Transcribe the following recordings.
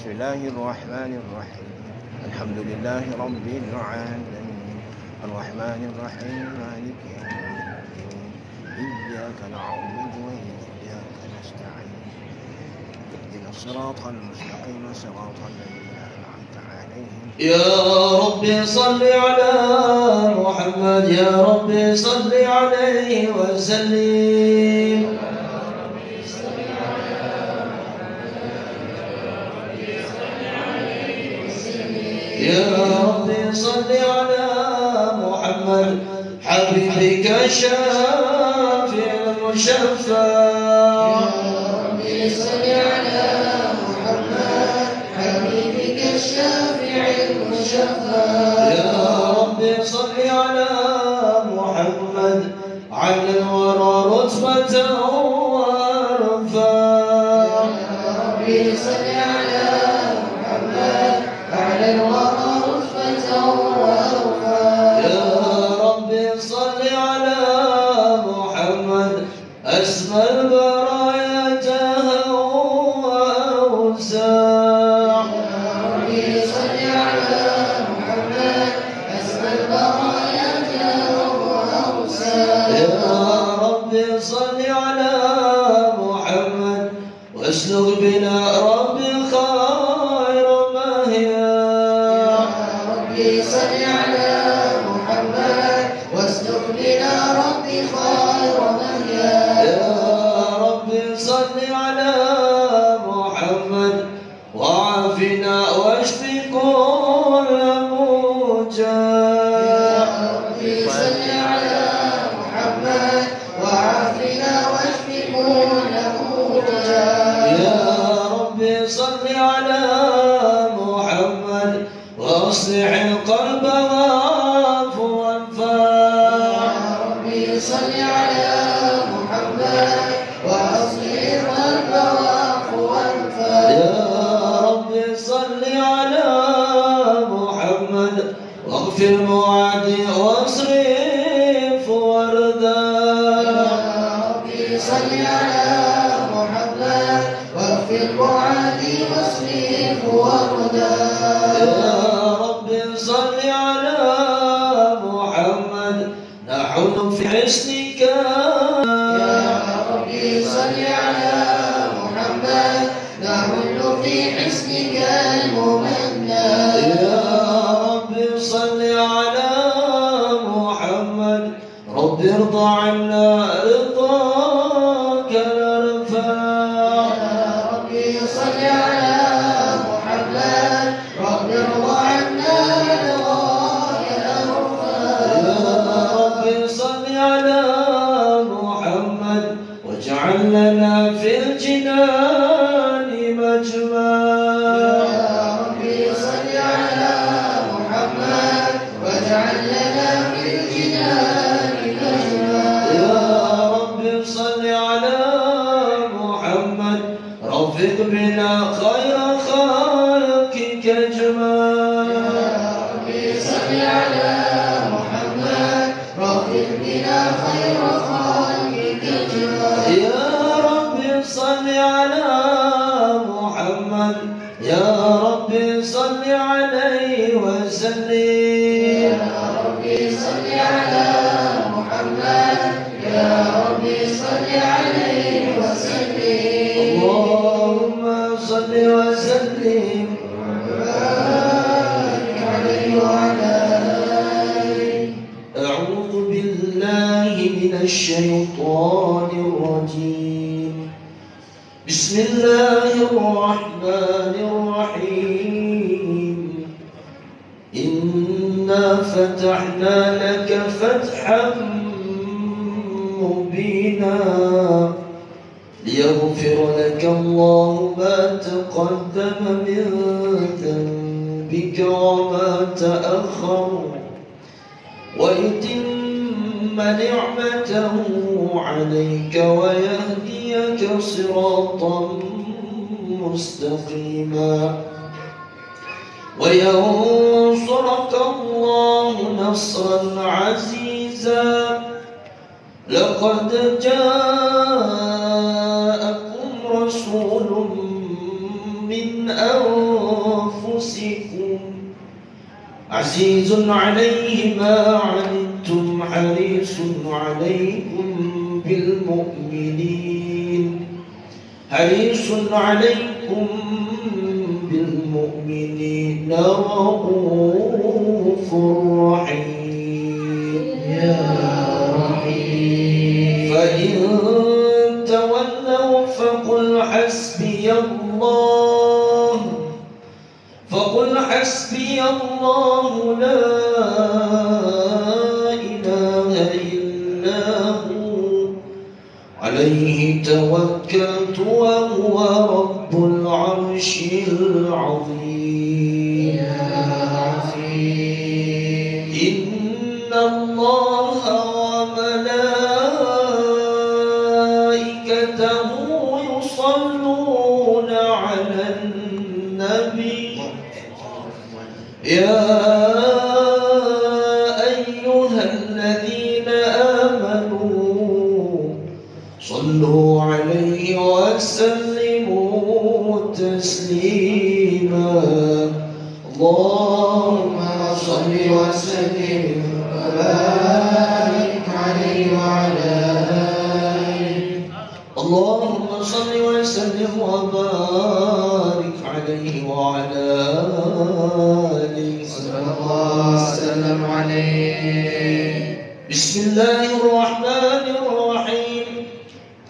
بسم الله الرحمن الرحيم. الحمد لله رب العالمين الرحمن الرحيم مالك يوم الدين إياك نعبد وإياك نستعين اهدنا الصراط المستقيم صراط الذين أنعمت عليهم. يا رب صل على محمد، يا رب صل عليه وسلم. يا رب صل على محمد حبيبك الشافع المشفع. يا رب صل على محمد حبيبك الشافع المشفع. يا رب صل على محمد على الورى رتبة ورفاع. يا رب صل على محمد على الورى رتبة وأوفى. يا رب صل على محمد أسمى البرايا جاها وأوساع. يا رب صل على محمد أسمى البرايا جاها وأوسع. يا رب صل على محمد واسلك بنا رب خير مهيا. يا رب صل على محمد واسلك بنا رب خير مهيا. يا رب صل على محمد وعافنا واشف كل موجع. رب صل على محمد وعافنا واشف كل موجع. يا رب صل على محمد واصلح القلب وعفو الفاع. رب صل على محمد واصلح القلب وعفو الفاع. يا رب صل على محمد واغفر معادي واصرف وردا. رب صل على محمد واغفر معادي واصرف وردا. يا رب صل على محمد نحن في حسنك. يا رب صل على محمد نحن في حسنك الممنى. يا رب صل على محمد رب ارضى عنا رضاك الارفاع. يا رب صل على محمد رب ارضى عنا رضاك الأرفع. يا رب صل على محمد واجعل لنا في الجنان مجمع. يا رب صل على محمد واجعل لنا في الجنان مجمع. يا رب صل على محمد رفق بنا خير خلقك اجمع. يا رب صل على محمد رفق بنا خير خلقك اجمع. يا رب صل على محمد، يا رب صل عليه وسلم. يا رب صل على محمد يا رب صل عليه وسلم. اللهم صل وسلم وبارك عليه وعلى آله. أعوذ بالله من الشيطان الرجيم. بسم الله الرحمن الرحيم. إنا فتحنا لك فتحا مبينا ليغفر لك الله ما تقدم من ذنبك وما تأخر ويتم نعمته عليك ويهديك صراطا مستقيما وينصرك الله نصرا عزيزا. لقد جاءكم رسول من أنفسكم عزيز عليه ما عنتم حريص عليكم بالمؤمنين رؤوف رحيم يا رحيم فإن تولوا فقل حسبي الله لا إله إلا هو عليه توكلت وهو رب العرش العظيم يا عظيم إن الله وملائكته يصلون على النبي يا أيها الذين آمنوا صلوا عليه وسلموا تسليما اللهم صل وسلم وبارك عليه وعلى آله اللهم صل وسلم وبارك عليه وعلى آله صلى الله وسلم عليه. بسم الله الرحمن الرحيم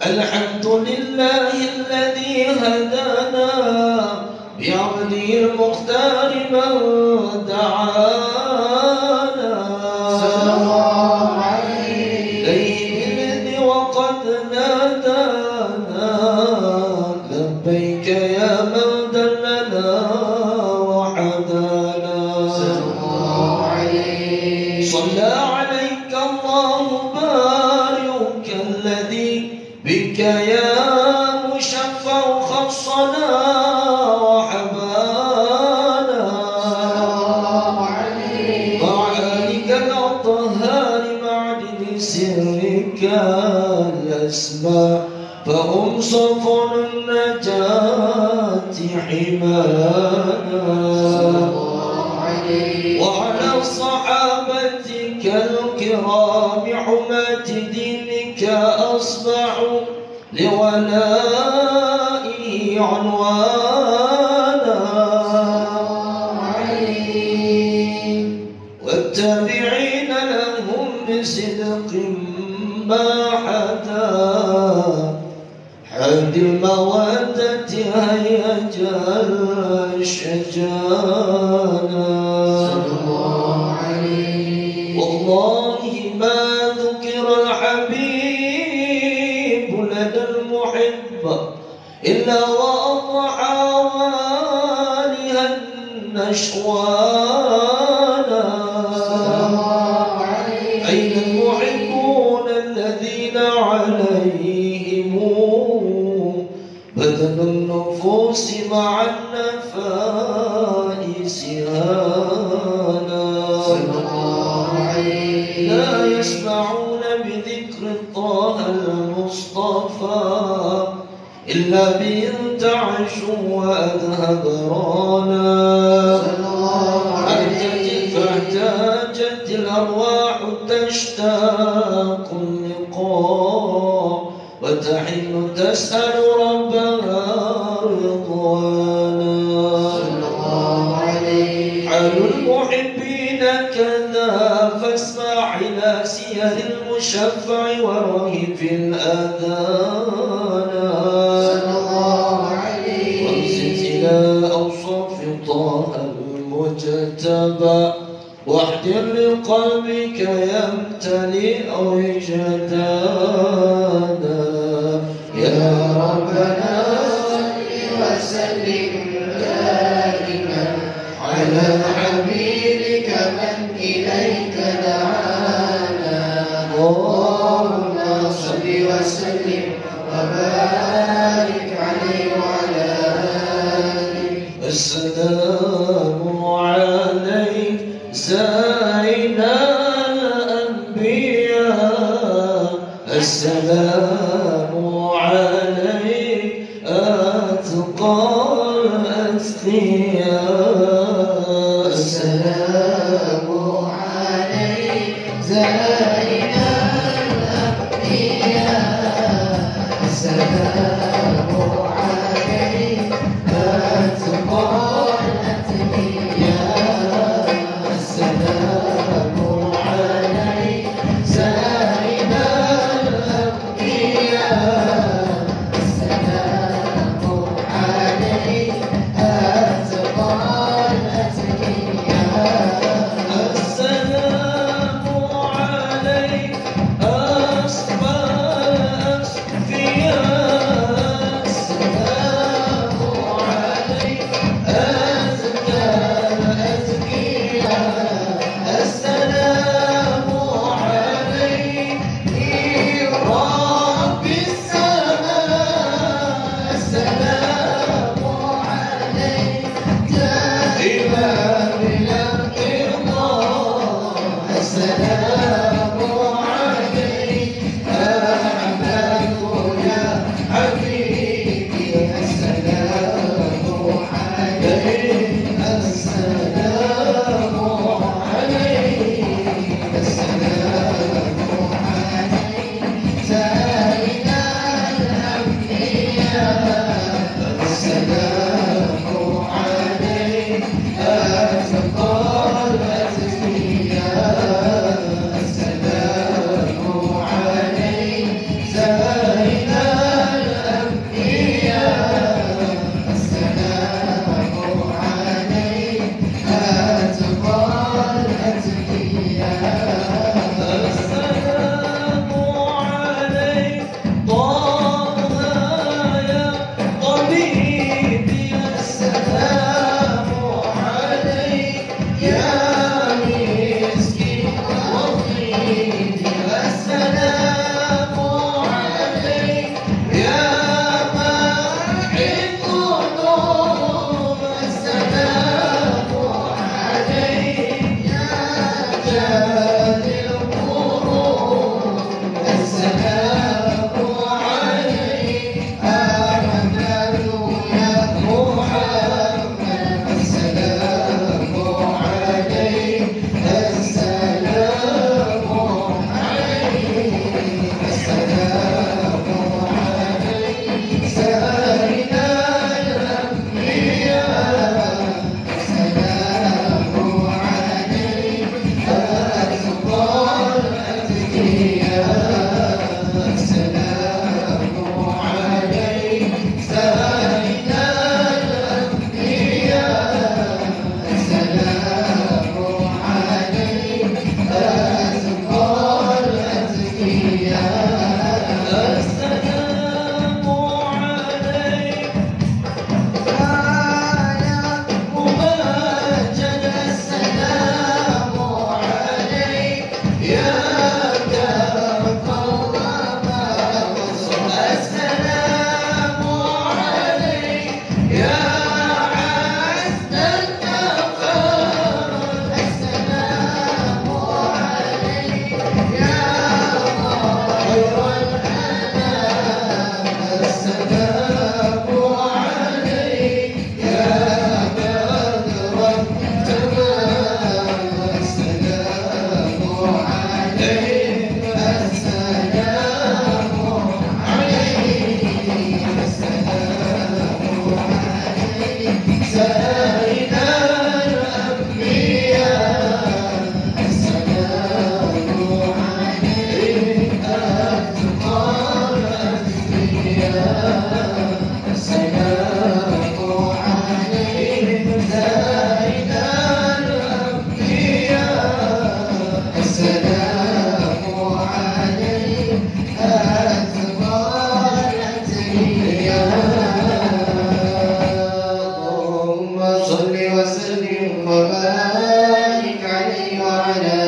الحمد لله الذي هدانا بعبده المختار من دعانا صلى الله عليه إليه بالإذن وقد نادانا لبيك يا من دلنا وحدانا صلى الله عليه صلى عليك الله بارك الذي بك يا مشفع خصنا وحبانا مع آلك الأطهار معدن سرك الأسماء فهم صفر النجاة حمانا وعلى صحابتك الكرام حماة دينك أصبحوا لولائه عنوانا والتابعين لهم بصدق ما حد المودة هيج الشجانا والله ما ذكر الحبيب لدى المحب إلا وأضحى والها النشوانا أين المحبون الذين عليهم بذل النفوس مع النفائس هانا لا يسمعون بذكر طه المصطفى إلا بينتعشوا وأذهب رانا فاحتاجت الأرواح تشتاق اللقاء وتحن تسأل ربها رضوانا حال المحبين كذا فاسمع إلى سير المشفع ورهب الأذانا وانزل إلى أوصاف طه المجتبى واحضر لقلبك يمتلئ وجدانا يا ربنا صل وسلم دائما على حبيبك من إليك دعانا اللهم صل وسلم وبارك عليه وعلى آله السلام عليك زين الأنبياء السلام عليك أتقى الأسقياء السلام عليك زين الأنبياء السلام عليك أتقى الأتقياء السلام عليك زين الأنبياء السلام عليك أتقى الأتقياء السلام عليك أصفى الأصفياء السلام عليك أزكى الأزكياء السلام عليك رب السماء السلام عليك دائما بالانقضاء السلام عليك أحمد يا حبيبي السلام عليك السلام عليك السلام عليك زين الأنبياء السلام عليك أتقى الأتقياء السلام عليك زين الأنبياء السلام عليك أتقى الأتقياء السلام عليك طه يا طبيبي السلام عليك يا مسكي وطيبي السلام عليك يا ماحي الذنوب السلام عليك يا جاد القلوب السلام عليك أحمد يا محمد السلام عليك السلام عليك السلام عليك سيدنا الأنبياء السلام عليك أتقى الأتقياء السلام عليك سيدنا الأنبياء السلام عليك أتقى الأتقياء السلام عليك يا ممجد السلام عليك يا كرم السلام عليك يا عز الكفار السلام عليك يا خير الأنام السلام عليك يا بدر التمام السلام عليك السلام عليك السلام عليك سيدنا الأنبياء السلام عليك أتقى الأتقياء السلام عليك سيدنا الأنبياء السلام عليك أتقى الأتقياء اللهم صل وسلم وبارك عليه وعلى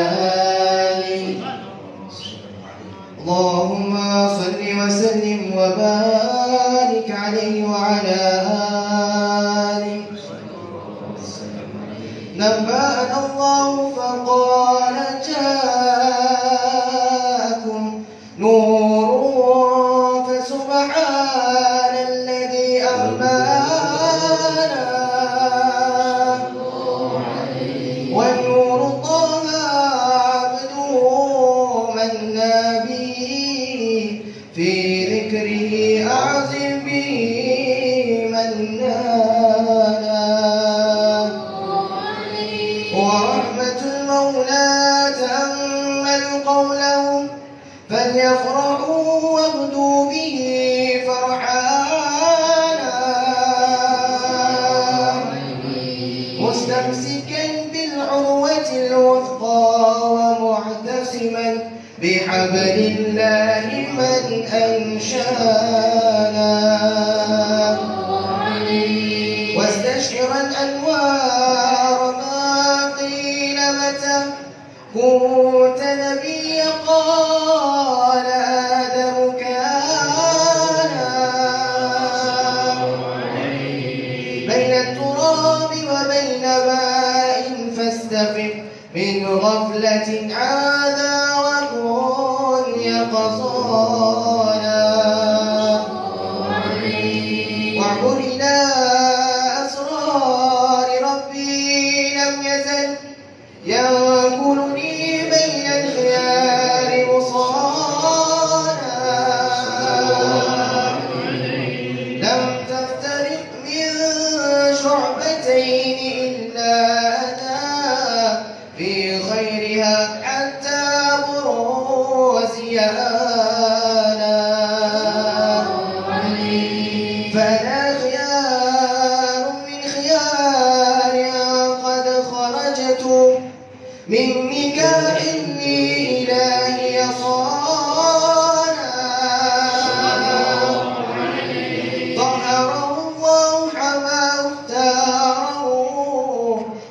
آله اللهم صل وسلم وبارك عليه وعلى آله نبأنا الله فقال جاءكم نور فسبحان الذي أعمانا فافرحوا واغدوا به فرحانا مستمسكا بالعروة الوثقى ومعتصما بحبل الله من أنشانا واستشعرا أنوار ما قيل متى كنت نبي قال آدم كان بين التراب وبين ماء فاستفق من غفلة عادا وكن يقظانا واعبر إلى أسرار ربي لم يزل ينقلني بين الخيار وصانا لم تفترق من شعبتين إلا أنا في خيرها حتى بروزيانا فلا خيار من خيار قد خرجت من نكاح لإلهي صانا طهره الله حما اختاره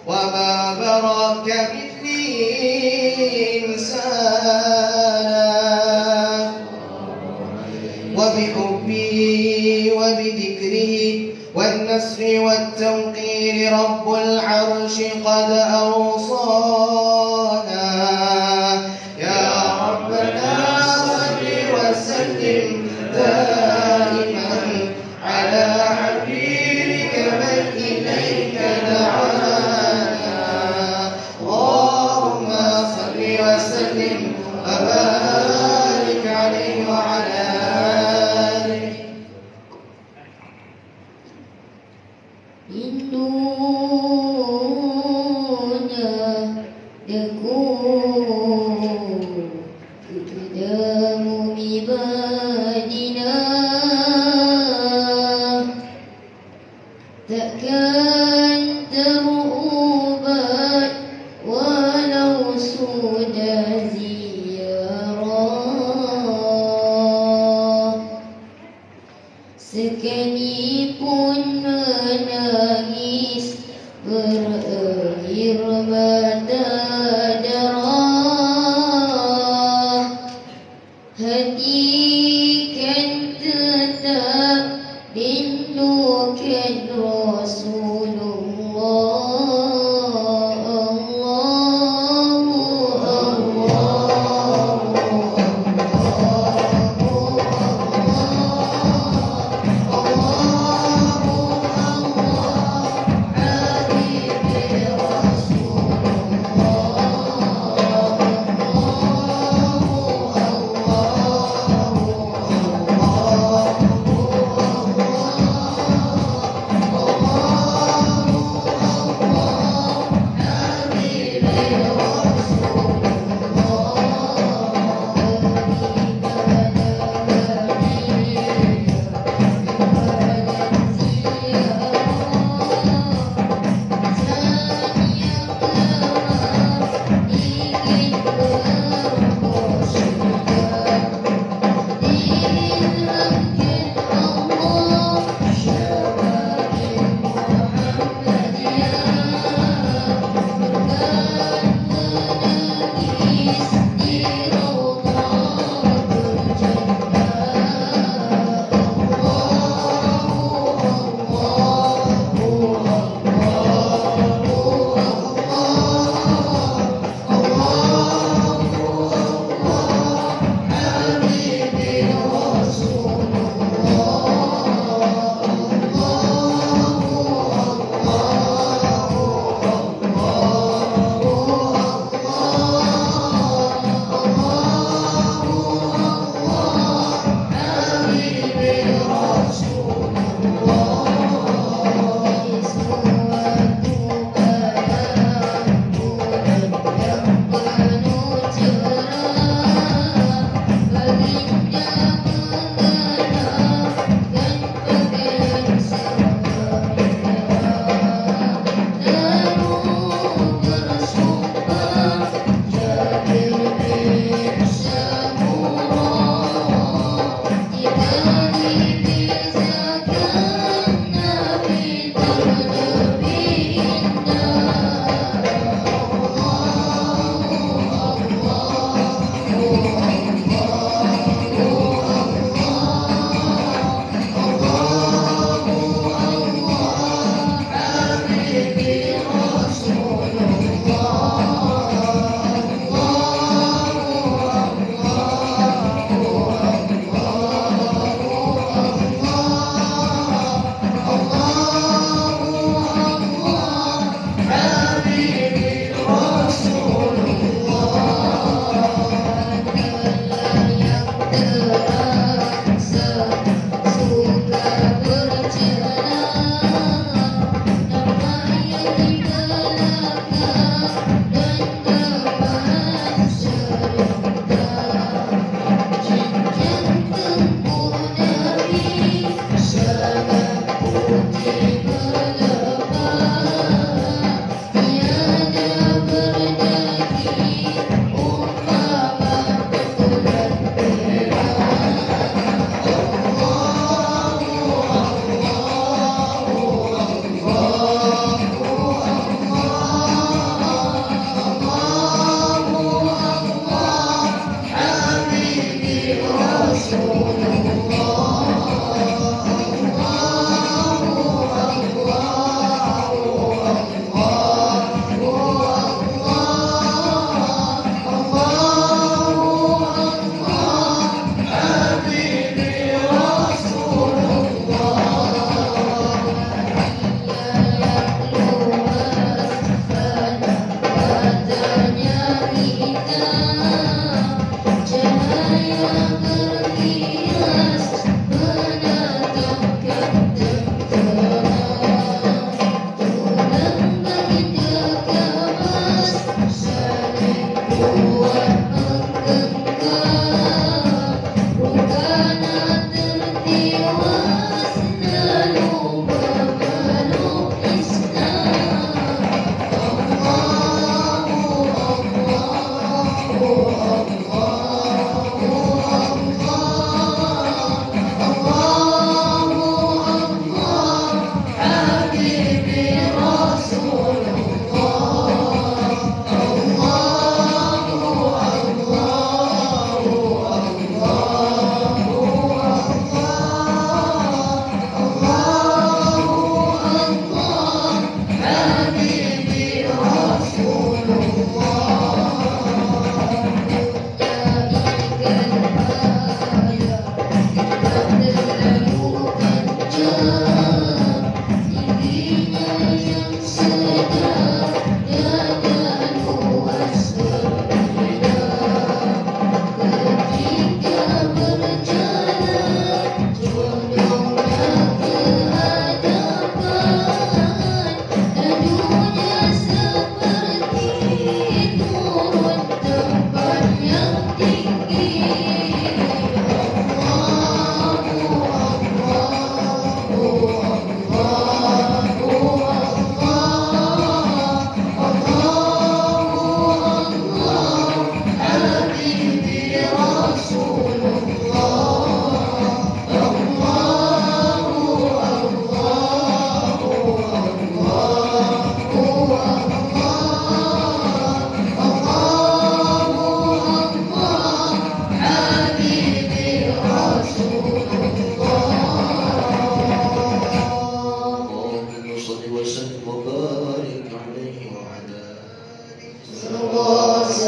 وما برك مثله إنسانا وبحبه وبذكره والنصر والتوقير رب العرش قد أوصانا يا ربنا صل وسلم دائما على حبيبك من إليك دعانا اللهم صل وسلم وبارك عليه وعلى آله إننا نكون إقدام عبادنا takkan terubat walau sudah ziarah sekalipun menangis berair mata darah hati kan tetap rindukan Rasulullah Habib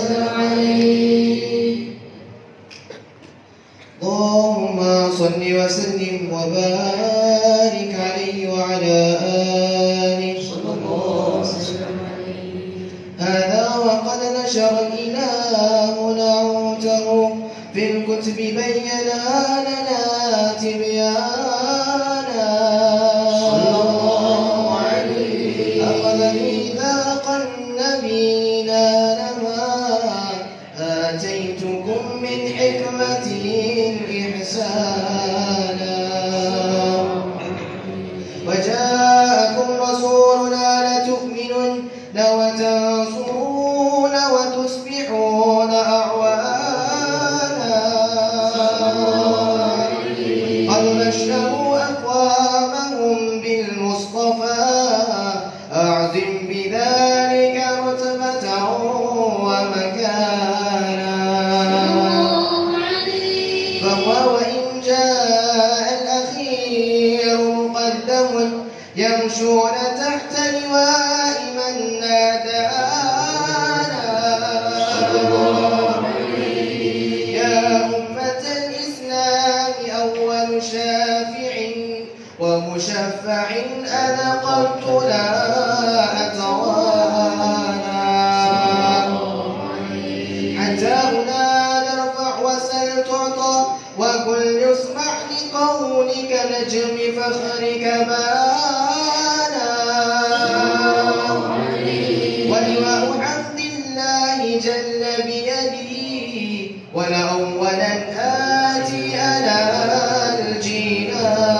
وسلم عليه. اللهم صل وسلم وبارك عليه وعلى آله صلى الله وسلم عليه. هذا وقد نشر الإله نعوته في الكتب بينها لنا تبيانا صلى الله عليه. أخذ ميثاق النبيين لما آتيتكم من حكمة إحسانا وجاءكم رسولنا لتؤمنن وتنصرون وتصبحون أعوانا قد بشروا أقوامهم بالمصطفى أعظم بذلك رتبة ومكانا فهو وإن جاء الأخير مقدم يمشون تحت لواء من نادانا يا أمة الإسلام أول شافع ومشفع أنا قلت لا أتوانى حتى هنا نرفع وسل تعطى وكل يسمع لقولك نجم فخرك بانا ولواء حمد الله جل بيدي ولأولا آتي أنا الجنانا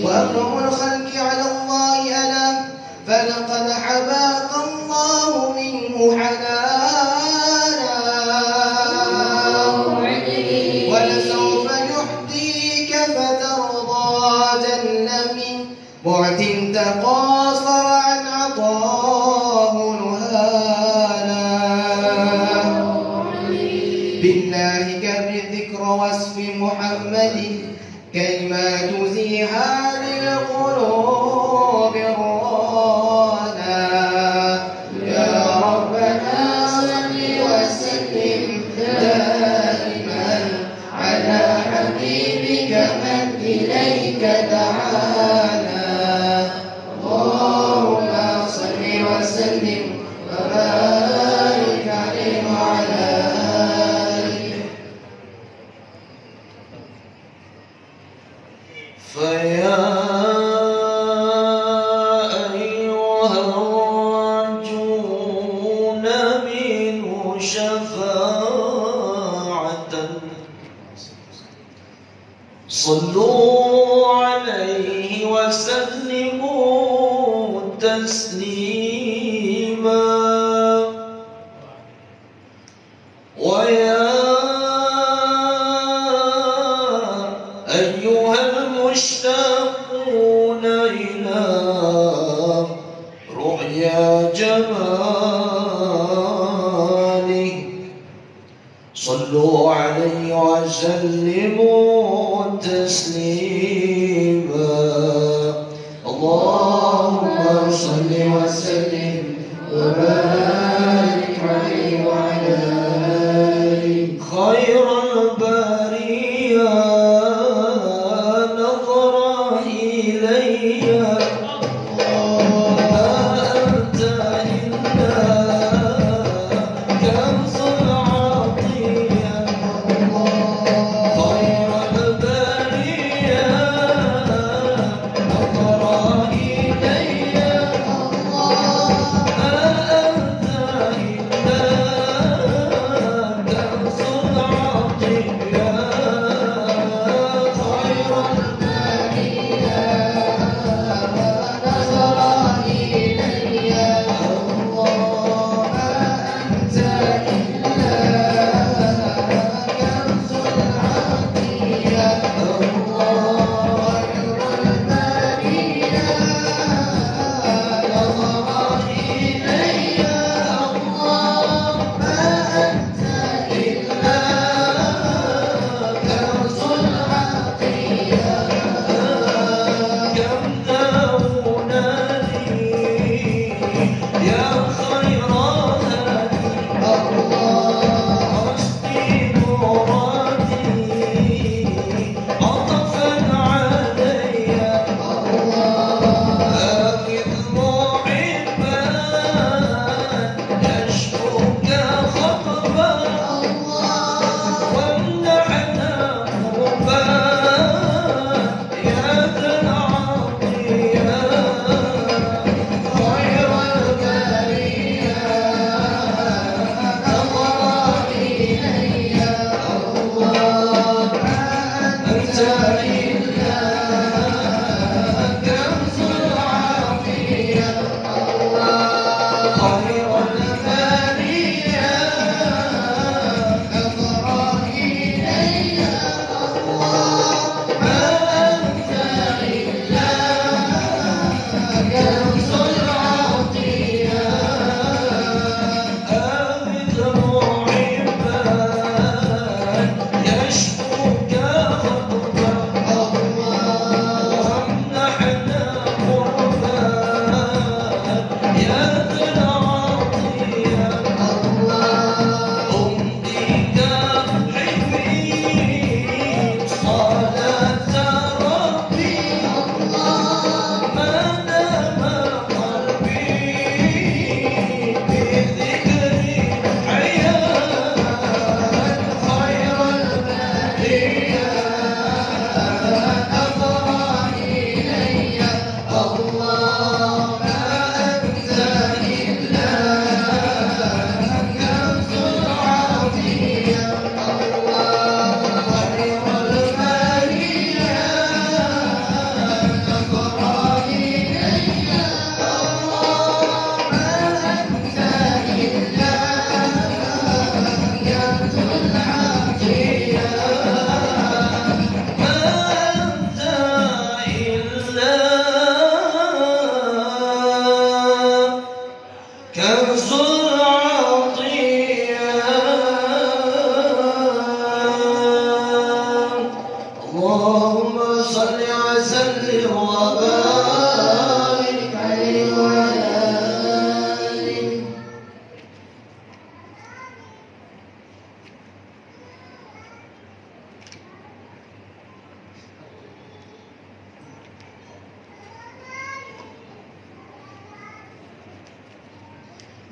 وأكرم الخلق على الله أنا فلقد حباك الله منه حنانا ولسوف يحديك فترضى جل من معت تقاصر عن عطاه نهانا بالله كر ذكر وصف محمد كلمات زيها للقلوب الرانا يا ربنا صل وسلم دائما على حبيبك من إليك دعانا اللهم صل وسلم وبارك عليه وعلى آله فيا أيها الراجون منه شفاعة صلوا عليه وسلموا تسليما ويا أيها المشتاقون إلى رؤيا جماله صلوا عليه وسلموا تسليما اللهم صل وسلم وبارك عليه وعلى آله خير البرية نظر إلي ما أنت إلا كنز العطية خير البرية نظر إلي ما أنت إلا كنز العطية خير البرية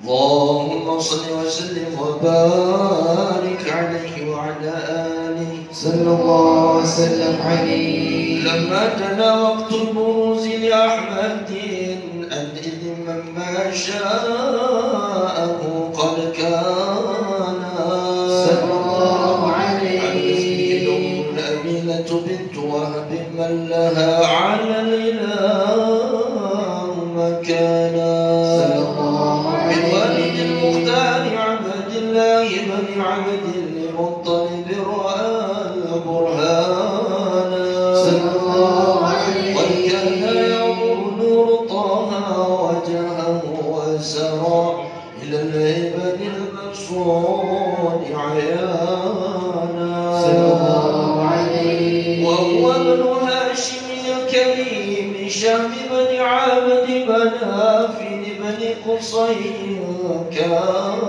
اللهم صل وسلم وبارك عليه وعلى آله صلى الله وسلم عليه. لما جاء وقت البروز لأحمد أنئذ مما شاءه قد كان صلى الله عليه. الأمينة بنت وهب من لها على الإله مكانا صلى الله من والد عليه. المختار عبد الله بن عبد المطلب رأى البرهانا صلى الله عليه. قد كان ينظر نور طه وجهه وسرى إلى العباد المسعود عيانا صلى الله عليه. وهو ابن هاشم الكريم شهم بن عبد مناف بن قصي كان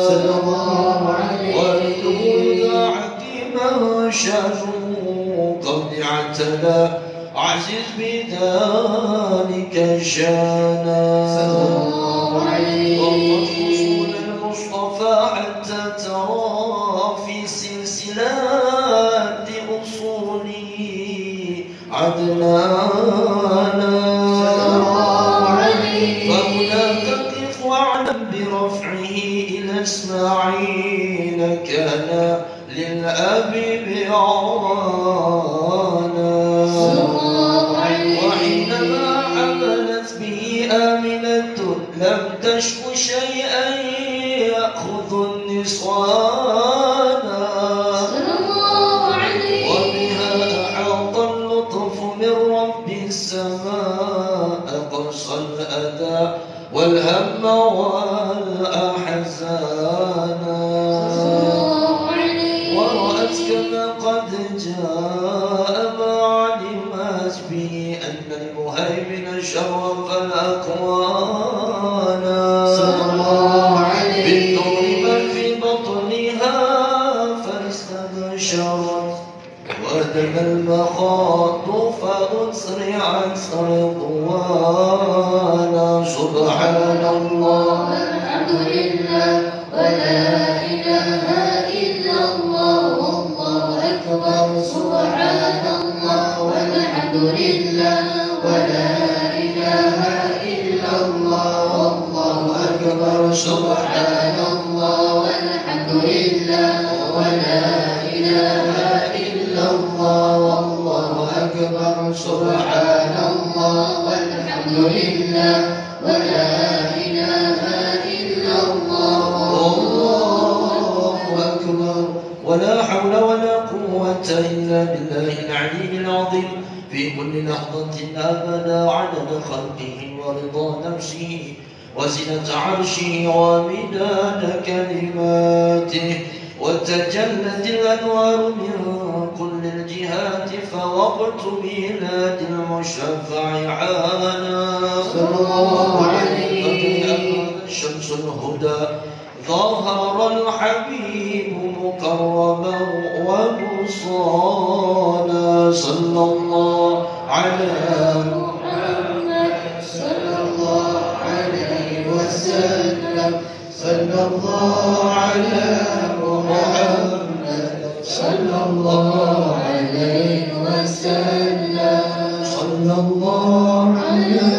صلى الله عليه. والده ذا حكيما شافوا قد اعتدى عزيز بذلك شانا صلى الله عليه. وقد وصول المصطفى حتى ترى في سلسلات أصوله عدنانا صلى الله عليه. فهناك قف واعلم برفعه إلى إسماعيل كان للأب بعانا صلى الله عليه. وحينما حملت به آمنة لم تشك شيئا يأخذ النصانا صلى الله عليه. وبها أحاط اللطف من رب السماء قص الأذى والهم والأحزان ورأت كما قد جاء ما علمت به أن المهيمن شرف الأكوان صلى الله عليه. بالنور من في بطنها فاستبشرت وأدم المخاض فأسرعت رضوانا سبحان الله والحمد لله ولا إله إلا الله والله أكبر. سبحان الله والحمد لله ولا إله إلا الله والله أكبر. سبحان الله والحمد لله ولا إله إلا الله والله أكبر. سبحان الله والحمد لله ولا إله إلا الله الله أكبر. ولا حول ولا قوة إلا بالله العلي العظيم في كل لحظة أبدا عدد خلقه ورضا نفسه وزنة عرشه ومداد كلماته وتجلت الأنوار من كل الجهات فوقت ميلاد المشفع حانا صلى الله عليه. شمس الهدى ظهر الحبيب مكرما ومصانا صلى الله على محمد صلى الله عليه وسلم. صلى الله على محمد صلى الله عليه وسلم. صلى الله على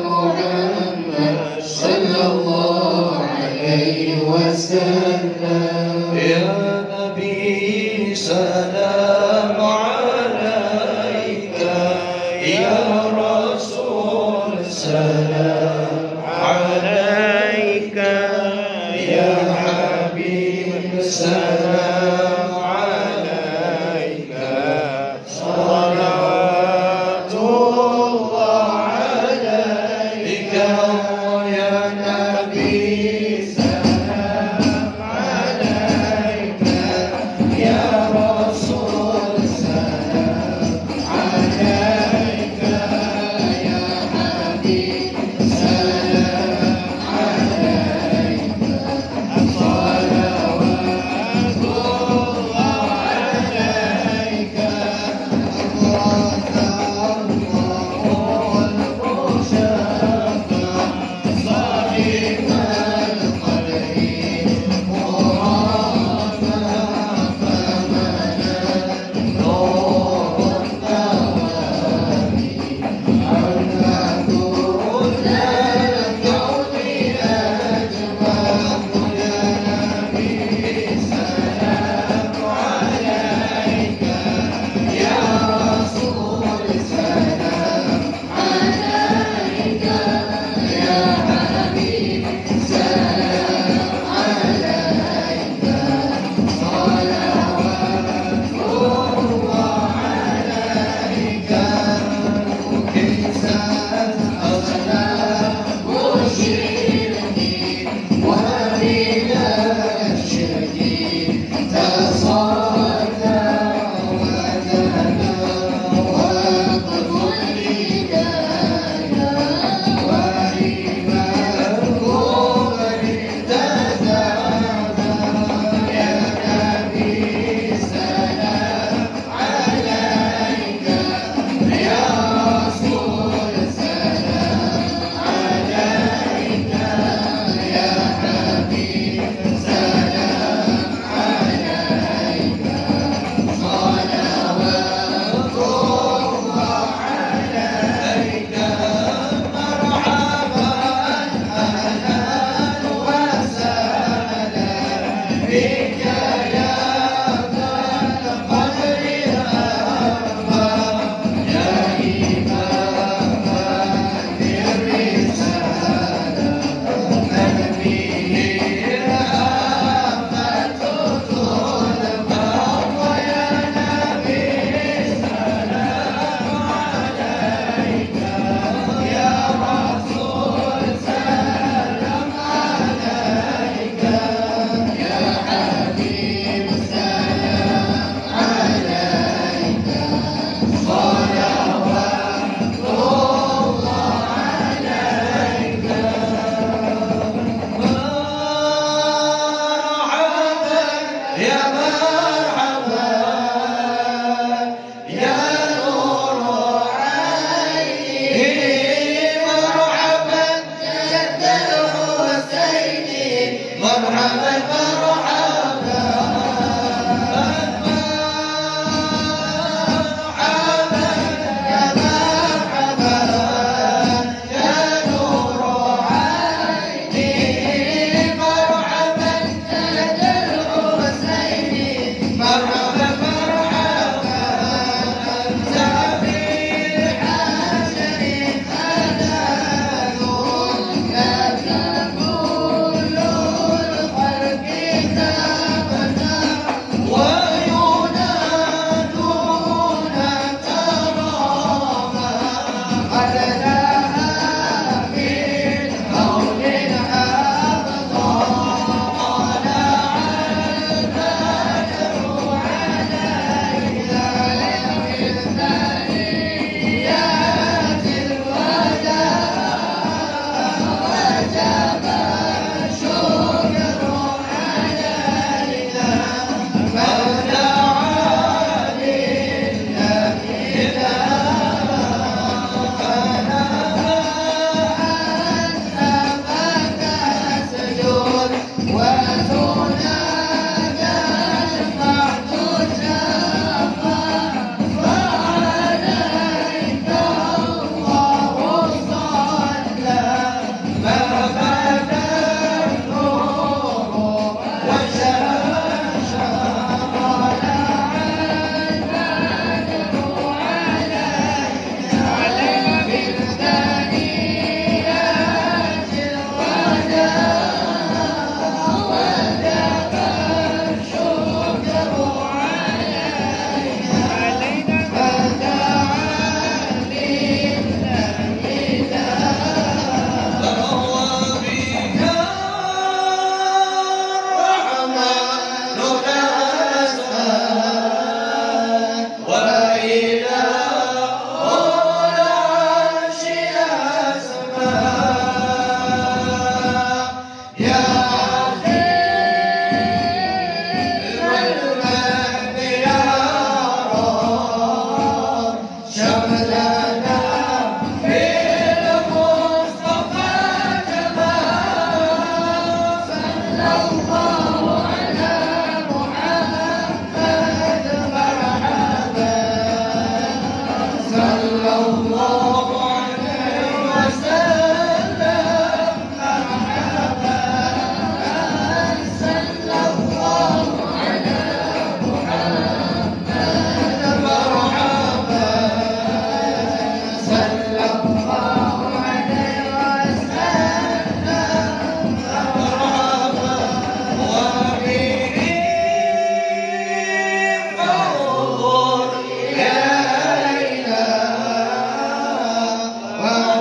محمد صلى الله عليه وسلم. يا نبي سلام عليك يا رسول سلام عليك يا حبيب سلام عليك صلوات الله عليك يا نبي سلام عليك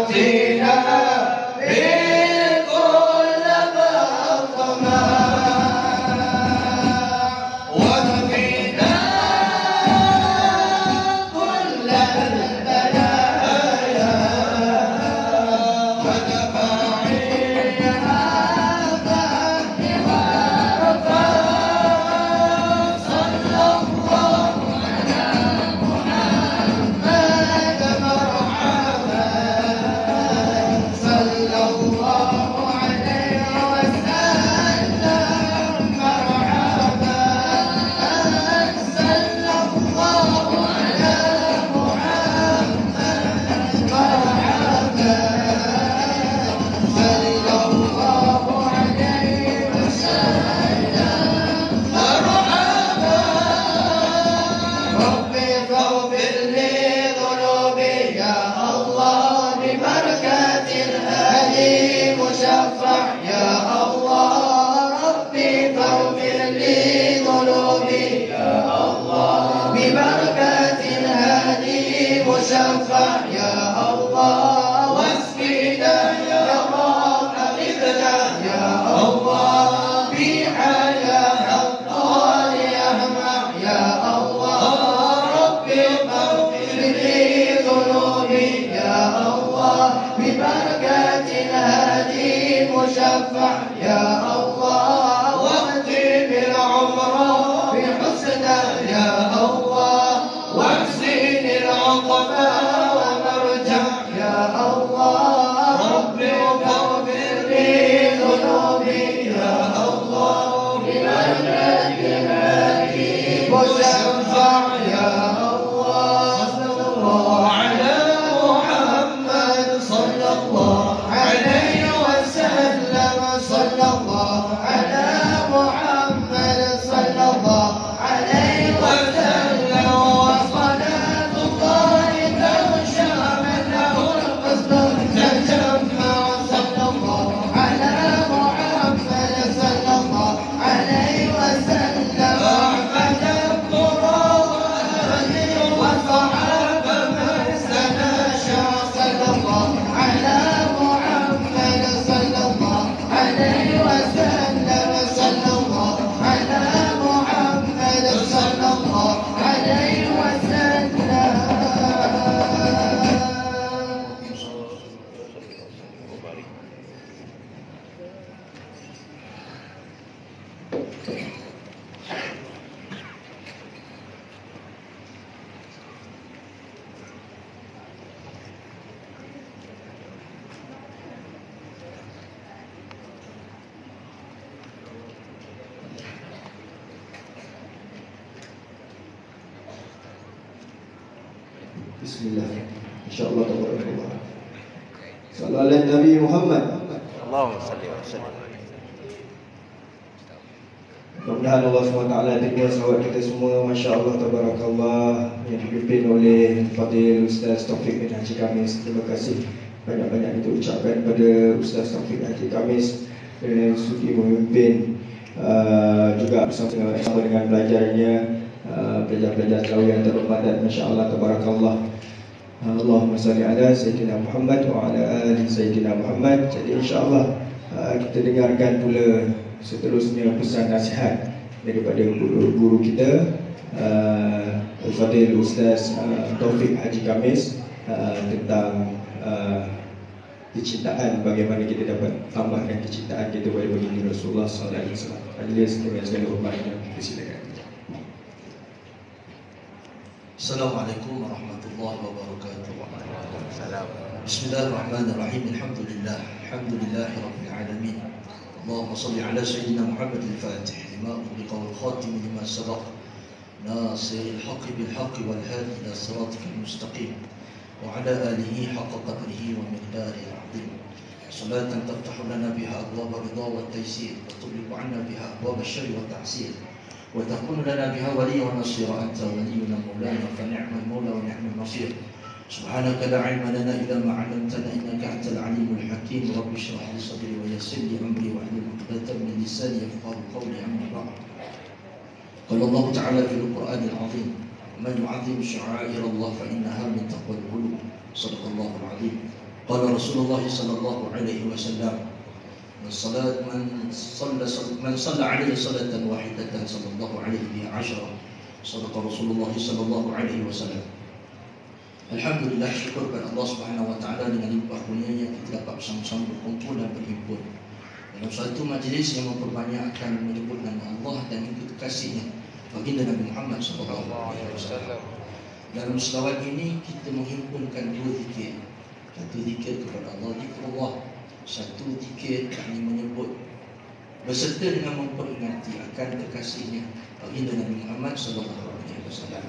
وأعطينا بكل الطمع وكفينا كل البلايا ودفاعيها فهم وعرفان صلى الله على محمد مرحبا صلى الله عليه وسلم مرحبا صلى الله على محمد مرحبا صلى الله عليه وسلم مرحبا ربي فاغفر لي ذنوبي يا الله ببركة الهادي مشفع يا الله ربي فاغفر لي ذنوبي يا الله ببركة الهادي مشفع يا الله واسقنا يا رب أغثنا يا الله بحياة الطال يهمع يا الله ربي فاغفر لي ذنوبي يا الله ببركة الهادي مشفع يا الله واختم العمر بحسنى يا الله واكسين العقبى ومرجع يا الله ربي فاغفر لي ذنوبي يا الله ببركة الهادي مشفع يا الله صلى الله على محمد صلى الله عليه وسلم صلى الله على محمد صلى الله عليه وسلم وصلاة الله تغشى من له القصد تجمع صلى الله على محمد صلى الله عليه وسلم أحمد القرآن وصحابة من سنشا صلى الله على محمد صلى الله عليه وسلم صلى الله على محمد صلى الله عليه وسلم Bismillah. InsyaAllah tabarakallah. Sallallahu alaihi Nabi Muhammad. Allahumma salli wa sallim. Mudah-mudahan Allah SWT terima sahabat kita semua, Masya Allah tabarakallah, yang dipimpin oleh Fadil Ustaz Taufik bin Haji Khamis. Terima kasih banyak-banyak itu ucapkan pada Ustaz Taufik bin Haji Khamis dan sudi memimpin juga bersama dengan belajarnya, pelajar-pelajar tauhid yang terhormat dan Masya Allah tabarakallah. Allahumma salli ala Sayyidina Muhammad wa ala ali Sayyidina Muhammad. Jadi insyaAllah kita dengarkan pula seterusnya pesan nasihat daripada guru kita Al-Fadil Ustaz Taufik Haji Khamis tentang kecintaan, bagaimana kita dapat tambahkan kecintaan kita kepada baginda Rasulullah sallallahu alaihi wasallam. Majlis dengan segala hormatnya, silakan. Assalamualaikum warahmatullahi wabarakatuh. Salam. Bismillahirrahmanirrahim. Alhamdulillahi rabbil alamin. Allahumma salli ala sayyidina Muhammad al-Fatih lima ughliqa wal khatim lima sabaq nasiril haqqi bil haqqi wal hadi ila siratikal mustaqim wa ala alihi haqqa qadrihi wa miqdarihi al-azim. Salatan taftahu lana biha abwab ar-ridha wat taysir wa tughliqu 'anna biha abwab asy-syarri wat ta'sir وتكون لنا بها ولي ونصير أنت ولينا مولانا فنعم المولى ونعم النصير سبحانك لا علم لنا إلا ما علمتنا إنك أنت العليم الحكيم رب اشرح لي صدري ويسر لي أمري واحلل عقدة من لساني يفقهوا قولي أما بعد قال الله تعالى في القرآن العظيم من يعظم شعائر الله فإنها من تقوى القلوب صدق الله العظيم Qala Rasulullah sallallahu alaihi wasallam, man shalla alaihi salatan wahidatan sallallahu alaihi biha 10. Sadaqa Rasulullah sallallahu alaihi wasallam. Alhamdulillah, syukur kepada Allah Subhanahu wa taala dengan limpah kurnianya kita dapat bersama-sama berkumpul dan berhimpun dalam satu majlis yang memperbanyakkan menyebut nama Allah dan ikut kekasihnya baginda Nabi Muhammad sallallahu alaihi wasallam. Dalam selawat ini kita menghimpunkan dua zikir. Satu zikir kepada Allah, zikrullah. Satu zikir yakni menyebut beserta dengan memperingati akan kekasihnya baginda Nabi Muhammad sallallahu alaihi wasallam.